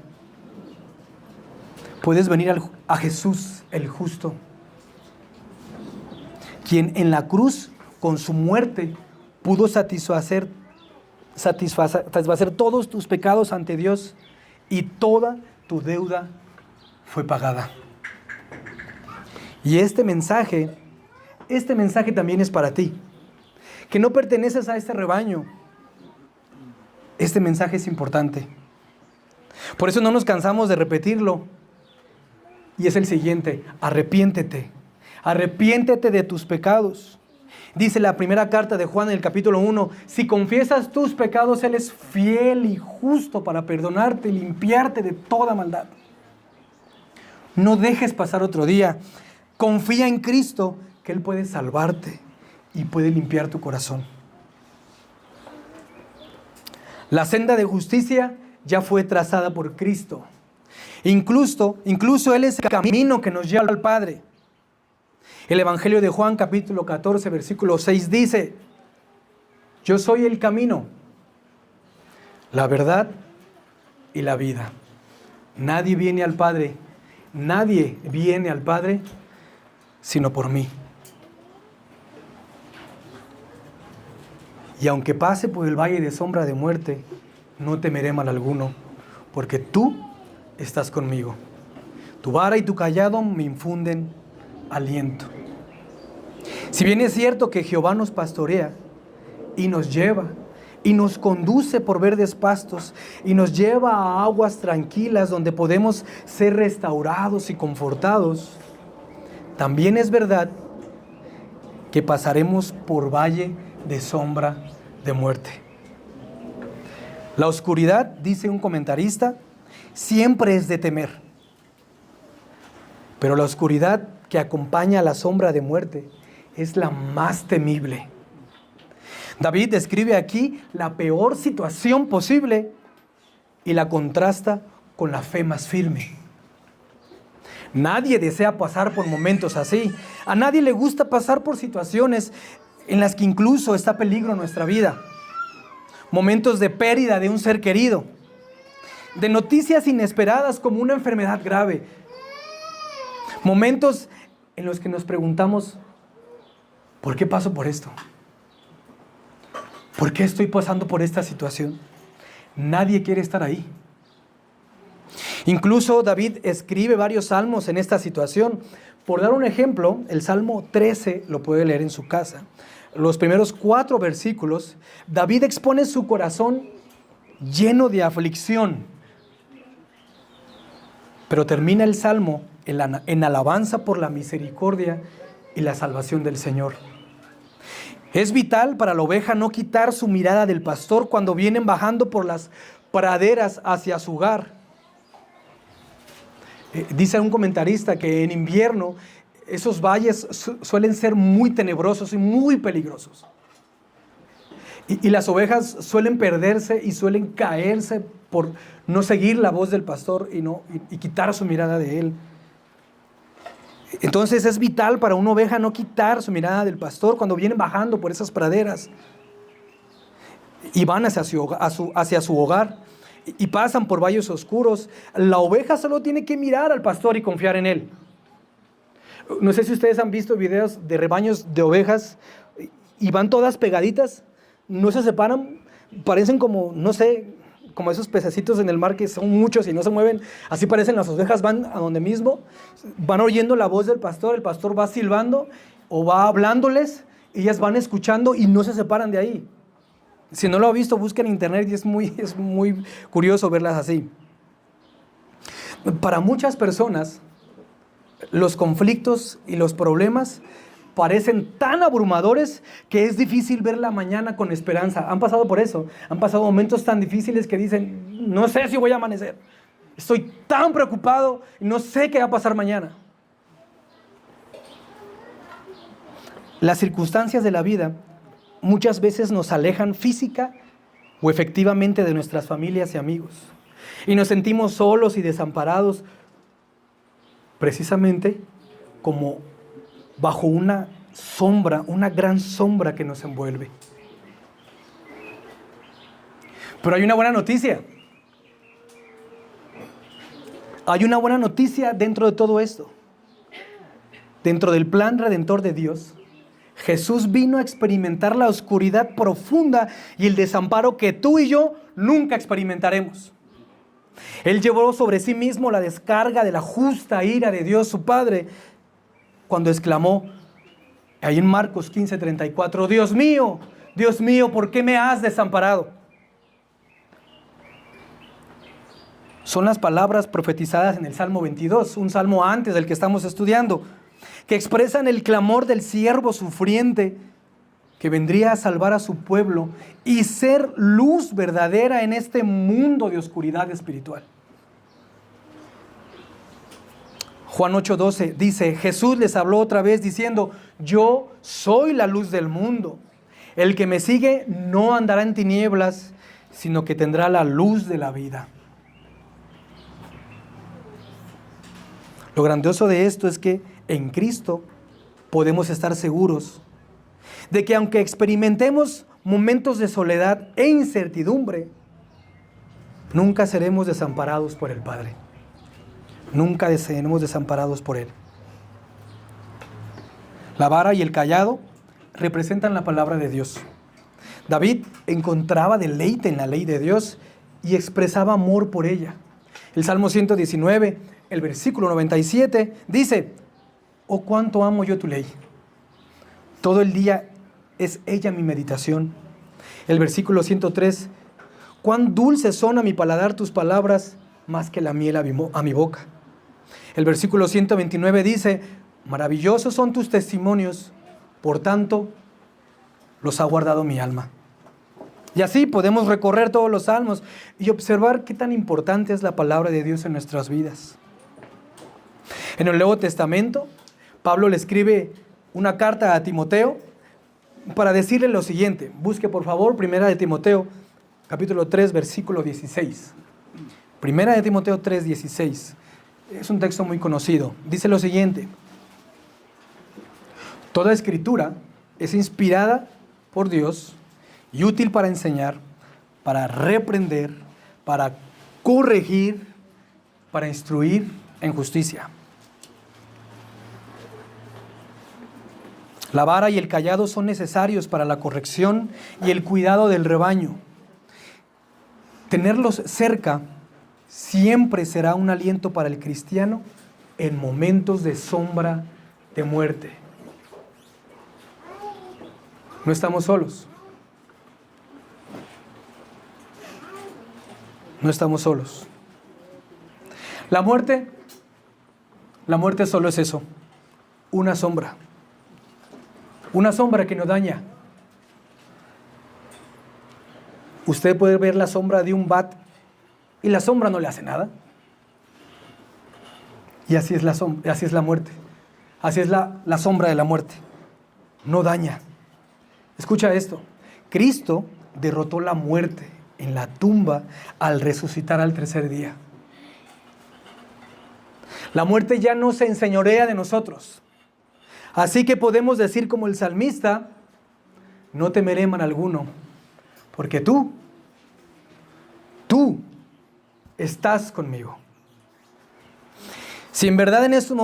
Puedes venir a Jesús el justo, quien en la cruz con su muerte pudo satisfacer todos tus pecados ante Dios, y toda tu deuda fue pagada. Y este mensaje también es para ti, que no perteneces a este rebaño. Este mensaje es importante. Por eso no nos cansamos de repetirlo. Y es el siguiente: arrepiéntete. Arrepiéntete de tus pecados. Dice la primera carta de Juan en el capítulo 1, si confiesas tus pecados, Él es fiel y justo para perdonarte y limpiarte de toda maldad. No dejes pasar otro día. Confía en Cristo, que Él puede salvarte y puede limpiar tu corazón. La senda de justicia ya fue trazada por Cristo. Incluso Él es el camino que nos lleva al Padre. El Evangelio de Juan, capítulo 14, versículo 6 dice: yo soy el camino, la verdad y la vida. Nadie viene al Padre sino por mí. Y aunque pase por el valle de sombra de muerte, no temeré mal alguno, porque tú estás conmigo. Tu vara y tu cayado me infunden aliento. Si bien es cierto que Jehová nos pastorea y nos lleva y nos conduce por verdes pastos y nos lleva a aguas tranquilas donde podemos ser restaurados y confortados, también es verdad que pasaremos por valle de sombra de muerte. La oscuridad, dice un comentarista, siempre es de temer, pero la oscuridad que acompaña a la sombra de muerte es la más temible. David describe aquí la peor situación posible y la contrasta con la fe más firme. Nadie desea pasar por momentos así. A nadie le gusta pasar por situaciones en las que incluso está peligro nuestra vida. Momentos de pérdida de un ser querido, de noticias inesperadas como una enfermedad grave. Momentos en los que nos preguntamos: ¿por qué paso por esto? ¿Por qué estoy pasando por esta situación? Nadie quiere estar ahí. Incluso David escribe varios salmos en esta situación. Por dar un ejemplo, el Salmo 13 lo puede leer en su casa. Los primeros 4 versículos, David expone su corazón lleno de aflicción. Pero termina el Salmo en alabanza por la misericordia y la salvación del Señor. Es vital para la oveja no quitar su mirada del pastor cuando vienen bajando por las praderas hacia su hogar. Dice un comentarista que en invierno esos valles suelen ser muy tenebrosos y muy peligrosos. Y las ovejas suelen perderse y suelen caerse por no seguir la voz del pastor y quitar su mirada de él. Entonces es vital para una oveja no quitar su mirada del pastor cuando vienen bajando por esas praderas y van hacia su hogar y pasan por valles oscuros. La oveja solo tiene que mirar al pastor y confiar en él. No sé si ustedes han visto videos de rebaños de ovejas y van todas pegaditas, no se separan, parecen como, no sé, como esos pececitos en el mar que son muchos y no se mueven. Así parecen las ovejas, van a donde mismo, van oyendo la voz del pastor, el pastor va silbando o va hablándoles, ellas van escuchando y no se separan de ahí. Si no lo ha visto, busquen en internet y es muy curioso verlas así. Para muchas personas, los conflictos y los problemas parecen tan abrumadores que es difícil ver la mañana con esperanza. Han pasado por eso, han pasado momentos tan difíciles que dicen, no sé si voy a amanecer, estoy tan preocupado y no sé qué va a pasar mañana. Las circunstancias de la vida muchas veces nos alejan física o efectivamente de nuestras familias y amigos y nos sentimos solos y desamparados, precisamente como bajo una sombra, una gran sombra que nos envuelve. Pero hay una buena noticia. Hay una buena noticia dentro de todo esto. Dentro del plan redentor de Dios, Jesús vino a experimentar la oscuridad profunda y el desamparo que tú y yo nunca experimentaremos. Él llevó sobre sí mismo la descarga de la justa ira de Dios su Padre cuando exclamó ahí en Marcos 15:34, Dios mío, ¿por qué me has desamparado? Son las palabras profetizadas en el Salmo 22, un salmo antes del que estamos estudiando, que expresan el clamor del siervo sufriente que vendría a salvar a su pueblo y ser luz verdadera en este mundo de oscuridad espiritual. Juan 8:12 dice, Jesús les habló otra vez diciendo, yo soy la luz del mundo. El que me sigue no andará en tinieblas, sino que tendrá la luz de la vida. Lo grandioso de esto es que en Cristo podemos estar seguros de que aunque experimentemos momentos de soledad e incertidumbre, nunca seremos desamparados por el Padre. Nunca seremos desamparados por Él. La vara y el cayado representan la palabra de Dios. David encontraba deleite en la ley de Dios y expresaba amor por ella. El Salmo 119, el versículo 97, dice, oh, cuánto amo yo tu ley. Todo el día es ella mi meditación. El versículo 103, cuán dulces son a mi paladar tus palabras, más que la miel a mi boca. El versículo 129 dice, maravillosos son tus testimonios, por tanto, los ha guardado mi alma. Y así podemos recorrer todos los salmos y observar qué tan importante es la palabra de Dios en nuestras vidas. En el Nuevo Testamento, Pablo le escribe una carta a Timoteo para decirle lo siguiente. Busque por favor Primera de Timoteo, capítulo 3, versículo 16. Primera de Timoteo 3, 16. Es un texto muy conocido. Dice lo siguiente. Toda escritura es inspirada por Dios y útil para enseñar, para reprender, para corregir, para instruir en justicia. La vara y el cayado son necesarios para la corrección y el cuidado del rebaño. Tenerlos cerca siempre será un aliento para el cristiano en momentos de sombra de muerte. No estamos solos. No estamos solos. La muerte solo es eso, una sombra. Una sombra que nos daña. Usted puede ver la sombra de un bat y la sombra no le hace nada. Y así es así es la muerte. Así es la sombra de la muerte. No daña. Escucha esto. Cristo derrotó la muerte en la tumba al resucitar al tercer día. La muerte ya no se enseñorea de nosotros. Así que podemos decir como el salmista, no temeré mal alguno, porque tú estás conmigo. Si en verdad en estos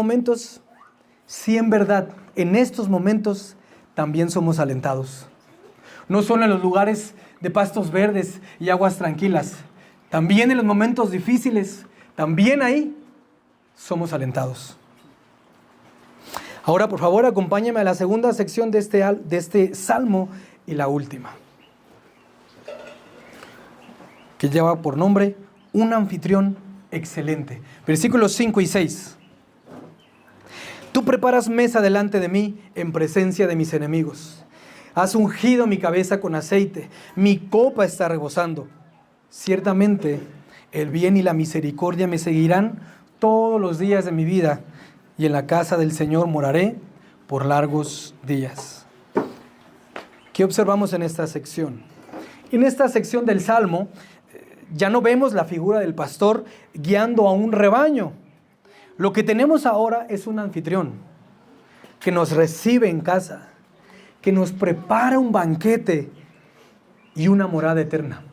momentos también somos alentados. No solo en los lugares de pastos verdes y aguas tranquilas, también en los momentos difíciles, también ahí somos alentados. Ahora, por favor, acompáñame a la segunda sección de este salmo y la última, que lleva por nombre un anfitrión excelente. Versículos 5 y 6. Tú preparas mesa delante de mí en presencia de mis enemigos. Has ungido mi cabeza con aceite, mi copa está rebosando. Ciertamente el bien y la misericordia me seguirán todos los días de mi vida, y en la casa del Señor moraré por largos días. ¿Qué observamos en esta sección? En esta sección del Salmo ya no vemos la figura del pastor guiando a un rebaño. Lo que tenemos ahora es un anfitrión que nos recibe en casa, que nos prepara un banquete y una morada eterna.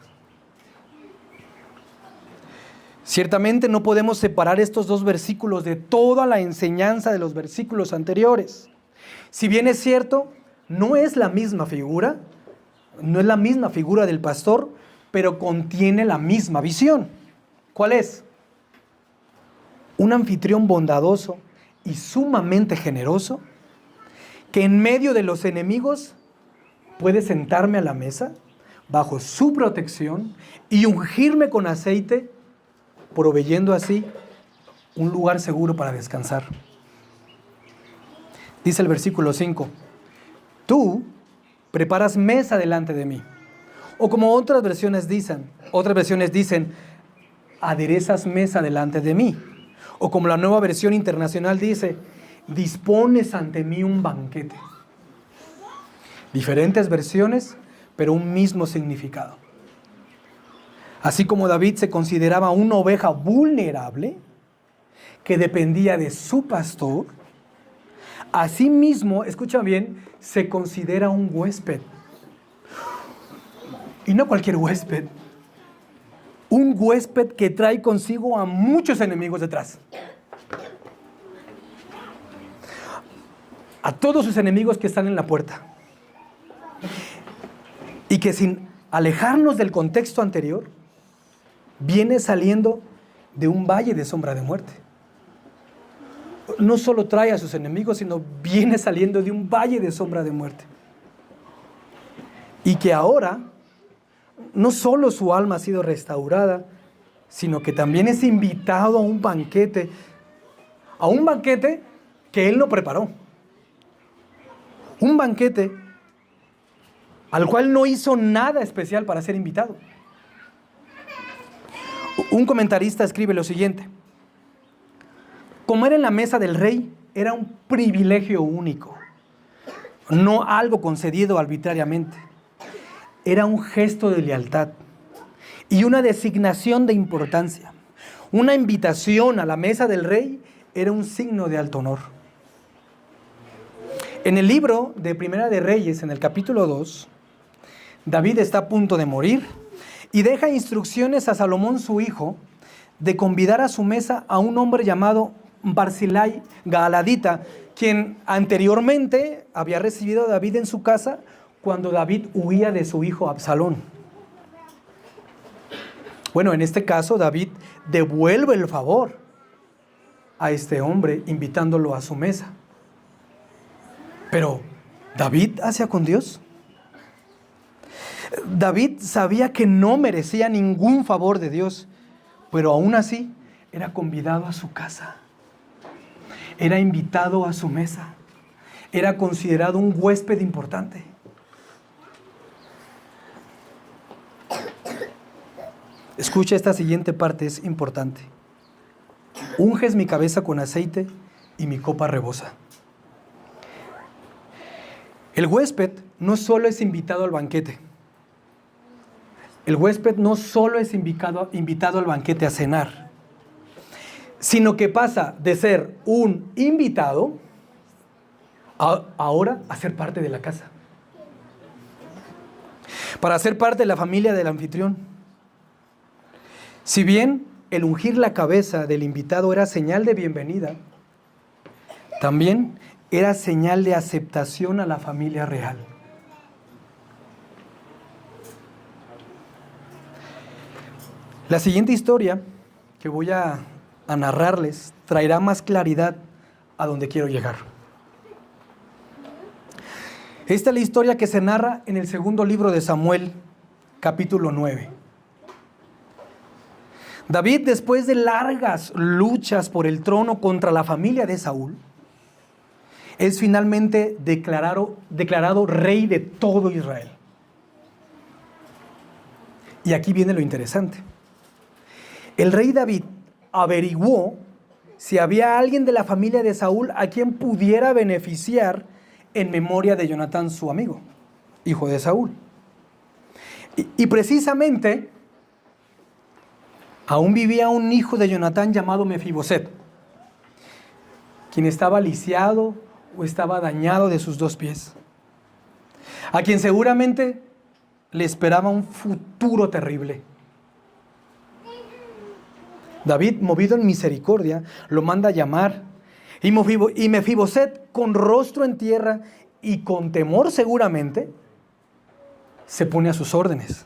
Ciertamente no podemos separar estos dos versículos de toda la enseñanza de los versículos anteriores. Si bien es cierto, no es la misma figura del pastor, pero contiene la misma visión. ¿Cuál es? Un anfitrión bondadoso y sumamente generoso, que en medio de los enemigos puede sentarme a la mesa, bajo su protección, y ungirme con aceite, proveyendo así un lugar seguro para descansar. Dice el versículo 5, tú preparas mesa delante de mí. O como otras versiones dicen, aderezas mesa delante de mí. O como la Nueva Versión Internacional dice, dispones ante mí un banquete. Diferentes versiones, pero un mismo significado. Así como David se consideraba una oveja vulnerable, que dependía de su pastor, asimismo, escucha bien, se considera un huésped. Y no cualquier huésped. Un huésped que trae consigo a muchos enemigos detrás. A todos sus enemigos que están en la puerta. Y que sin alejarnos del contexto anterior, viene saliendo de un valle de sombra de muerte. No solo trae a sus enemigos, sino viene saliendo de un valle de sombra de muerte. Y que ahora, no solo su alma ha sido restaurada, sino que también es invitado a un banquete que él no preparó. Un banquete al cual no hizo nada especial para ser invitado. Un comentarista escribe lo siguiente: comer en la mesa del rey era un privilegio único, no algo concedido arbitrariamente. Era un gesto de lealtad y una designación de importancia. Una invitación a la mesa del rey era un signo de alto honor. En el libro de Primera de Reyes, en el capítulo 2, David está a punto de morir y deja instrucciones a Salomón, su hijo, de convidar a su mesa a un hombre llamado Barzillai Gaaladita, quien anteriormente había recibido a David en su casa cuando David huía de su hijo Absalón. Bueno, en este caso David devuelve el favor a este hombre invitándolo a su mesa. Pero ¿David hacía con Dios? David sabía que no merecía ningún favor de Dios, pero aún así era convidado a su casa. Era invitado a su mesa. Era considerado un huésped importante. Escucha, esta siguiente parte, es importante. Unges mi cabeza con aceite y mi copa rebosa. El huésped no solo es invitado al banquete. El huésped no solo es invitado al banquete a cenar, sino que pasa de ser un invitado ahora a ser parte de la casa. Para ser parte de la familia del anfitrión. Si bien el ungir la cabeza del invitado era señal de bienvenida, también era señal de aceptación a la familia real. La siguiente historia que voy a narrarles traerá más claridad a donde quiero llegar. Esta es la historia que se narra en el segundo libro de Samuel, capítulo 9. David, después de largas luchas por el trono contra la familia de Saúl, es finalmente declarado rey de todo Israel. Y aquí viene lo interesante. El rey David averiguó si había alguien de la familia de Saúl a quien pudiera beneficiar en memoria de Jonatán, su amigo, hijo de Saúl. Y precisamente, aún vivía un hijo de Jonatán llamado Mefiboset, quien estaba lisiado o estaba dañado de sus dos pies, a quien seguramente le esperaba un futuro terrible. David, movido en misericordia, lo manda a llamar. Y Mefiboset, con rostro en tierra y con temor seguramente, se pone a sus órdenes.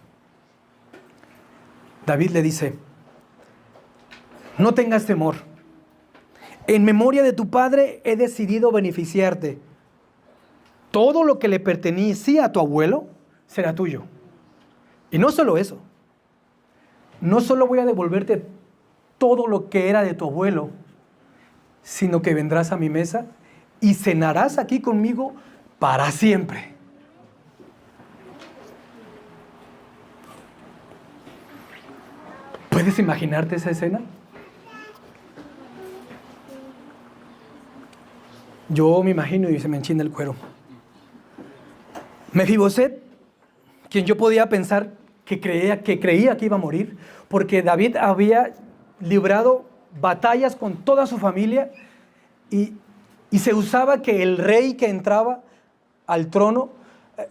David le dice: no tengas temor. En memoria de tu padre he decidido beneficiarte. Todo lo que le pertenecía a tu abuelo será tuyo. Y no solo eso. No solo voy a devolverte todo lo que era de tu abuelo, sino que vendrás a mi mesa y cenarás aquí conmigo para siempre. ¿Puedes imaginarte esa escena? Yo me imagino y se me enchina el cuero. Mefiboset, quien yo podía pensar que creía que iba a morir, porque David había librado batallas con toda su familia y se usaba que el rey que entraba al trono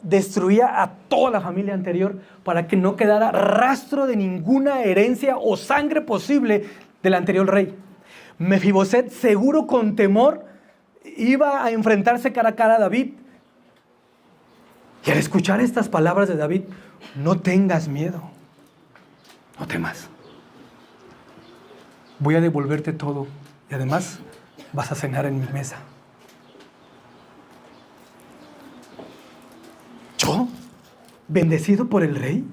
destruía a toda la familia anterior para que no quedara rastro de ninguna herencia o sangre posible del anterior rey. Mefiboset, seguro con temor, iba a enfrentarse cara a cara a David. Y al escuchar estas palabras de David: no tengas miedo, no temas. Voy a devolverte todo y además vas a cenar en mi mesa. ¿Yo? ¿Bendecido por el rey?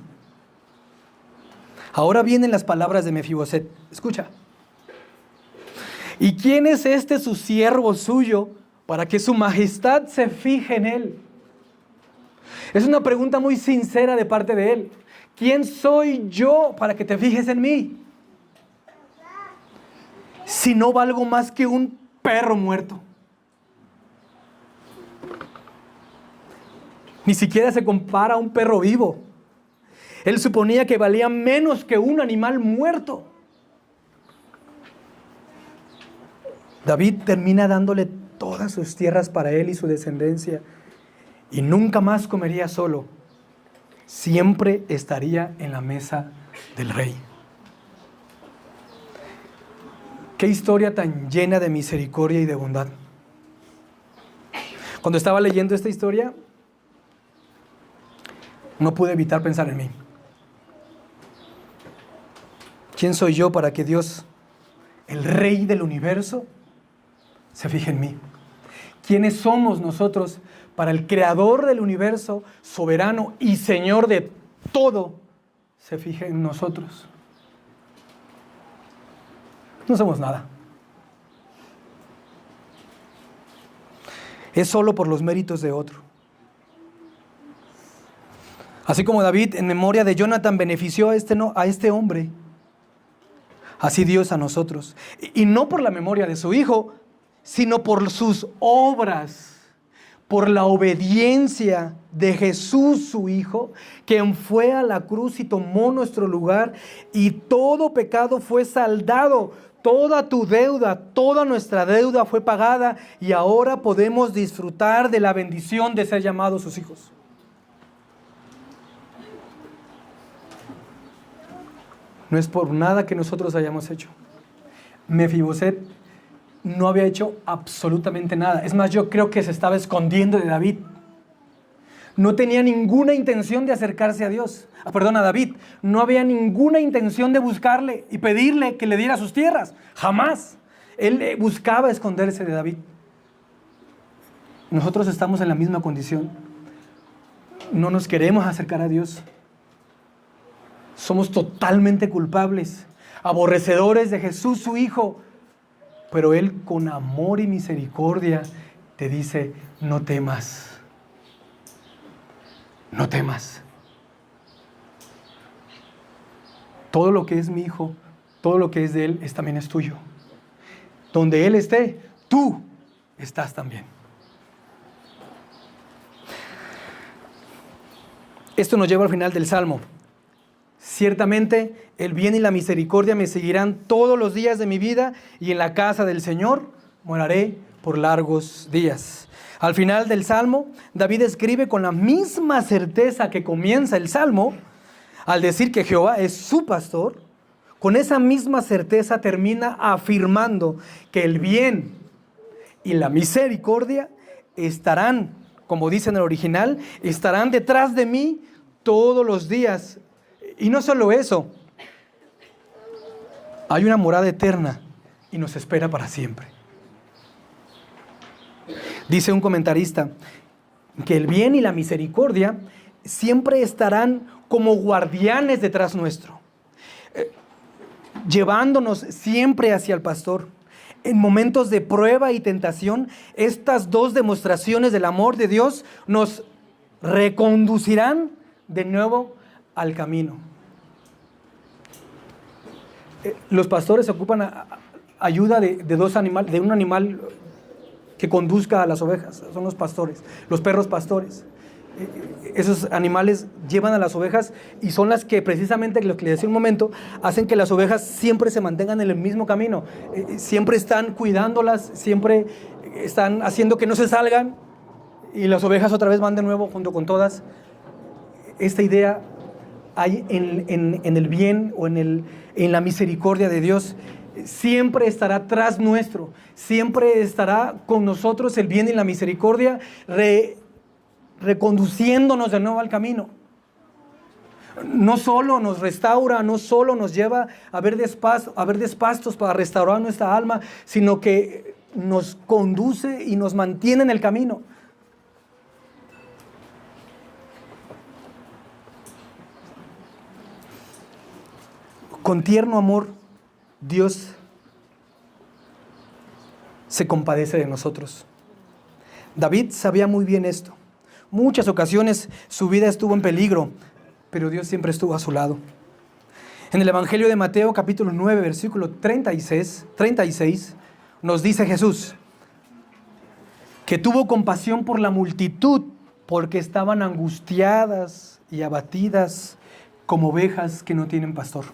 Ahora vienen las palabras de Mefiboset. Escucha. ¿Y quién es este su siervo suyo para que su majestad se fije en él? Es una pregunta muy sincera de parte de él. ¿Quién soy yo para que te fijes en mí? Si no valgo más que un perro muerto. Ni siquiera se compara a un perro vivo. Él suponía que valía menos que un animal muerto. David termina dándole todas sus tierras para él y su descendencia, y nunca más comería solo. Siempre estaría en la mesa del rey. Qué historia tan llena de misericordia y de bondad. Cuando estaba leyendo esta historia, no pude evitar pensar en mí. ¿Quién soy yo para que Dios, el Rey del universo, se fije en mí? ¿Quiénes somos nosotros para el Creador del universo, soberano y Señor de todo, se fije en nosotros? No somos nada. Es solo por los méritos de otro. Así como David, en memoria de Jonatán, benefició a este hombre, Así Dios a nosotros. Y no por la memoria de su Hijo, sino por sus obras, por la obediencia de Jesús su Hijo, quien fue a la cruz y tomó nuestro lugar, y todo pecado fue saldado, toda tu deuda, toda nuestra deuda fue pagada, y ahora podemos disfrutar de la bendición de ser llamados sus hijos. No es por nada que nosotros hayamos hecho. Mefiboset no había hecho absolutamente nada. Es más, yo creo que se estaba escondiendo de David. No tenía ninguna intención de acercarse a Dios. A David. No había ninguna intención de buscarle y pedirle que le diera sus tierras. Jamás. Él buscaba esconderse de David. Nosotros estamos en la misma condición. No nos queremos acercar a Dios. Somos totalmente culpables, aborrecedores de Jesús su Hijo. Pero Él con amor y misericordia te dice, no temas. No temas. Todo lo que es mi Hijo, todo lo que es de Él, también es tuyo. Donde Él esté, tú estás también. Esto nos lleva al final del Salmo. Ciertamente el bien y la misericordia me seguirán todos los días de mi vida, y en la casa del Señor moraré por largos días. Al final del Salmo, David escribe con la misma certeza que comienza el Salmo, al decir que Jehová es su pastor. Con esa misma certeza termina afirmando que el bien y la misericordia estarán, como dice en el original, estarán detrás de mí todos los días. Y no solo eso, hay una morada eterna y nos espera para siempre. Dice un comentarista que el bien y la misericordia siempre estarán como guardianes detrás nuestro, llevándonos siempre hacia el pastor. En momentos de prueba y tentación, estas dos demostraciones del amor de Dios nos reconducirán de nuevo al camino. Los pastores ocupan ayuda de dos animales, de un animal que conduzca a las ovejas. Son los pastores, los perros pastores. Esos animales llevan a las ovejas y son las que precisamente, lo que les decía un momento, hacen que las ovejas siempre se mantengan en el mismo camino. Siempre están cuidándolas, siempre están haciendo que no se salgan, y las ovejas otra vez van de nuevo junto con todas. Esta idea hay en el bien o en la misericordia de Dios. Siempre estará tras nuestro, siempre estará con nosotros el bien y la misericordia, reconduciéndonos de nuevo al camino. No solo nos restaura, no solo nos lleva a ver despastos para restaurar nuestra alma, sino que nos conduce y nos mantiene en el camino. Con tierno amor, Dios se compadece de nosotros. David sabía muy bien esto. Muchas ocasiones su vida estuvo en peligro, pero Dios siempre estuvo a su lado. En el Evangelio de Mateo, capítulo 9, versículo 36, nos dice Jesús que tuvo compasión por la multitud, porque estaban angustiadas y abatidas como ovejas que no tienen pastor.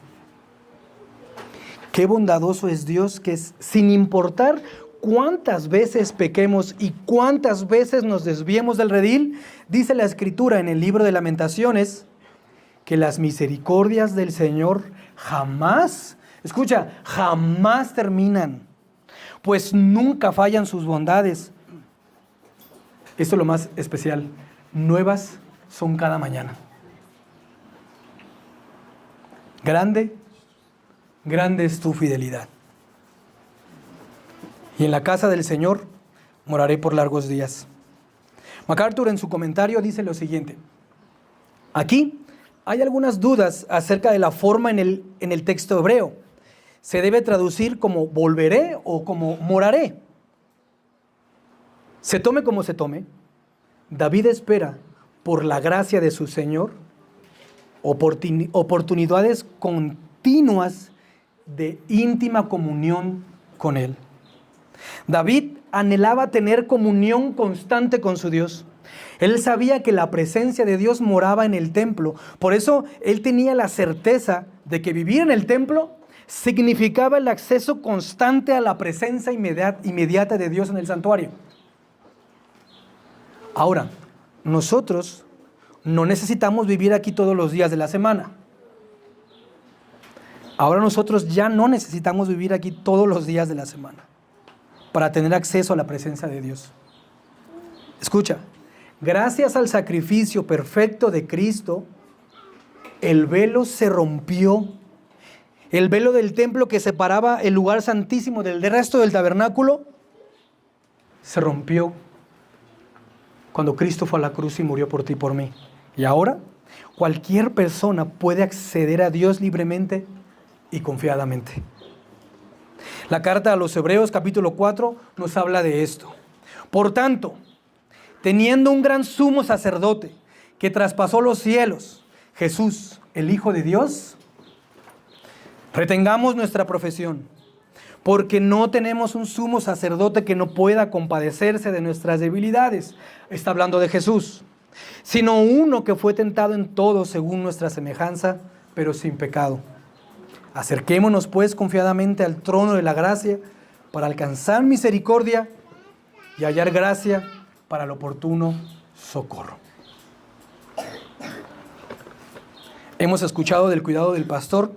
Qué bondadoso es Dios, que sin importar cuántas veces pequemos y cuántas veces nos desviemos del redil, dice la Escritura en el libro de Lamentaciones, que las misericordias del Señor jamás terminan, pues nunca fallan sus bondades. Esto es lo más especial, nuevas son cada mañana. Grande es tu fidelidad. Y en la casa del Señor moraré por largos días. MacArthur en su comentario dice lo siguiente: aquí hay algunas dudas acerca de la forma en el texto hebreo. ¿Se debe traducir como volveré o como moraré? Se tome como se tome, David espera, por la gracia de su Señor, oportunidades continuas de íntima comunión con Él. David anhelaba tener comunión constante con su Dios. Él sabía que la presencia de Dios moraba en el templo. Por eso él tenía la certeza de que vivir en el templo significaba el acceso constante a la presencia inmediata de Dios en el santuario. Ahora, nosotros no necesitamos vivir aquí todos los días de la semana. Ahora nosotros ya no necesitamos vivir aquí todos los días de la semana para tener acceso a la presencia de Dios. Escucha, gracias al sacrificio perfecto de Cristo, el velo se rompió. El velo del templo que separaba el lugar santísimo del resto del tabernáculo se rompió cuando Cristo fue a la cruz y murió por ti y por mí. Y ahora cualquier persona puede acceder a Dios libremente y confiadamente. La carta a los Hebreos capítulo 4 nos habla de esto. Por tanto, teniendo un gran sumo sacerdote que traspasó los cielos, Jesús, el Hijo de Dios, retengamos nuestra profesión, porque no tenemos un sumo sacerdote que no pueda compadecerse de nuestras debilidades. Está hablando de Jesús, sino uno que fue tentado en todo según nuestra semejanza, pero sin pecado. Acerquémonos pues confiadamente al trono de la gracia para alcanzar misericordia y hallar gracia para el oportuno socorro. Hemos escuchado del cuidado del pastor,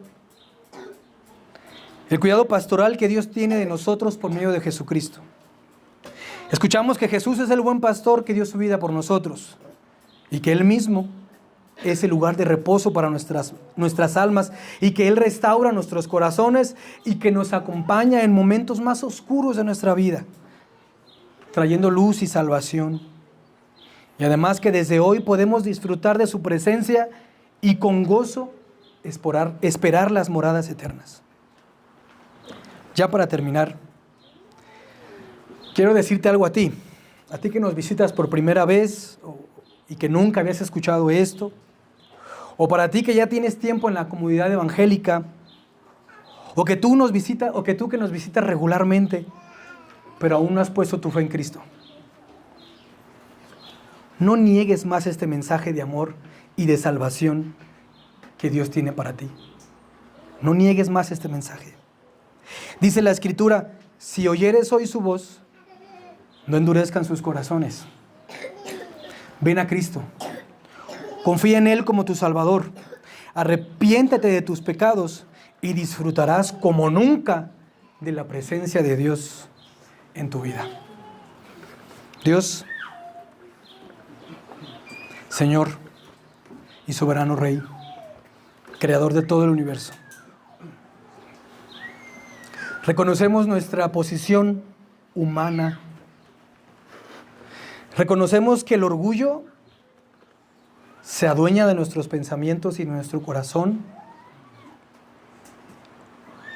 el cuidado pastoral que Dios tiene de nosotros por medio de Jesucristo. Escuchamos que Jesús es el buen pastor que dio su vida por nosotros y que Él mismo es el lugar de reposo para nuestras almas y que Él restaura nuestros corazones y que nos acompaña en momentos más oscuros de nuestra vida, trayendo luz y salvación. Y además que desde hoy podemos disfrutar de su presencia y con gozo esperar las moradas eternas. Ya para terminar, quiero decirte algo a ti que nos visitas por primera vez y que nunca habías escuchado esto, o para ti que ya tienes tiempo en la comunidad evangélica, o que tú que nos visitas regularmente, pero aún no has puesto tu fe en Cristo. No niegues más este mensaje de amor y de salvación que Dios tiene para ti. No niegues más este mensaje. Dice la Escritura, si oyeres hoy su voz, no endurezcan sus corazones. Ven a Cristo. Confía en Él como tu Salvador. Arrepiéntete de tus pecados y disfrutarás como nunca de la presencia de Dios en tu vida. Dios, Señor y soberano Rey, Creador de todo el universo, reconocemos nuestra posición humana. Reconocemos que el orgullo se adueña de nuestros pensamientos y de nuestro corazón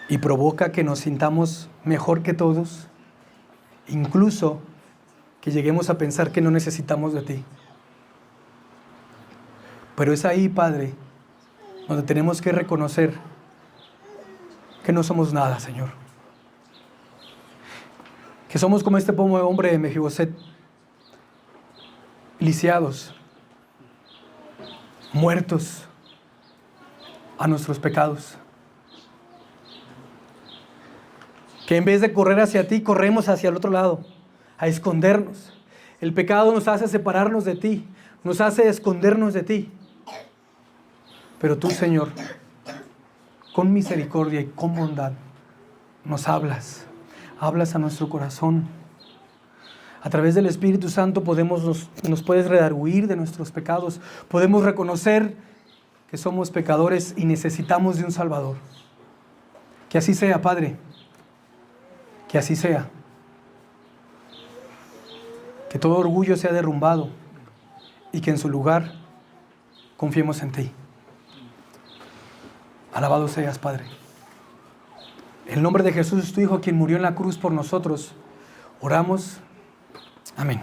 y provoca que nos sintamos mejor que todos, incluso que lleguemos a pensar que no necesitamos de ti. Pero es ahí, Padre, donde tenemos que reconocer que no somos nada, Señor. Que somos como este pobre hombre de Mefiboset, lisiados, muertos a nuestros pecados. Que en vez de correr hacia ti, corremos hacia el otro lado, a escondernos. El pecado nos hace separarnos de ti, nos hace escondernos de ti. Pero tú, Señor, con misericordia y con bondad, nos hablas a nuestro corazón. A través del Espíritu Santo nos puedes redarguir de nuestros pecados. Podemos reconocer que somos pecadores y necesitamos de un Salvador. Que así sea, Padre. Que así sea. Que todo orgullo sea derrumbado y que en su lugar confiemos en ti. Alabado seas, Padre. En el nombre de Jesús, tu Hijo, quien murió en la cruz por nosotros, oramos. Amén.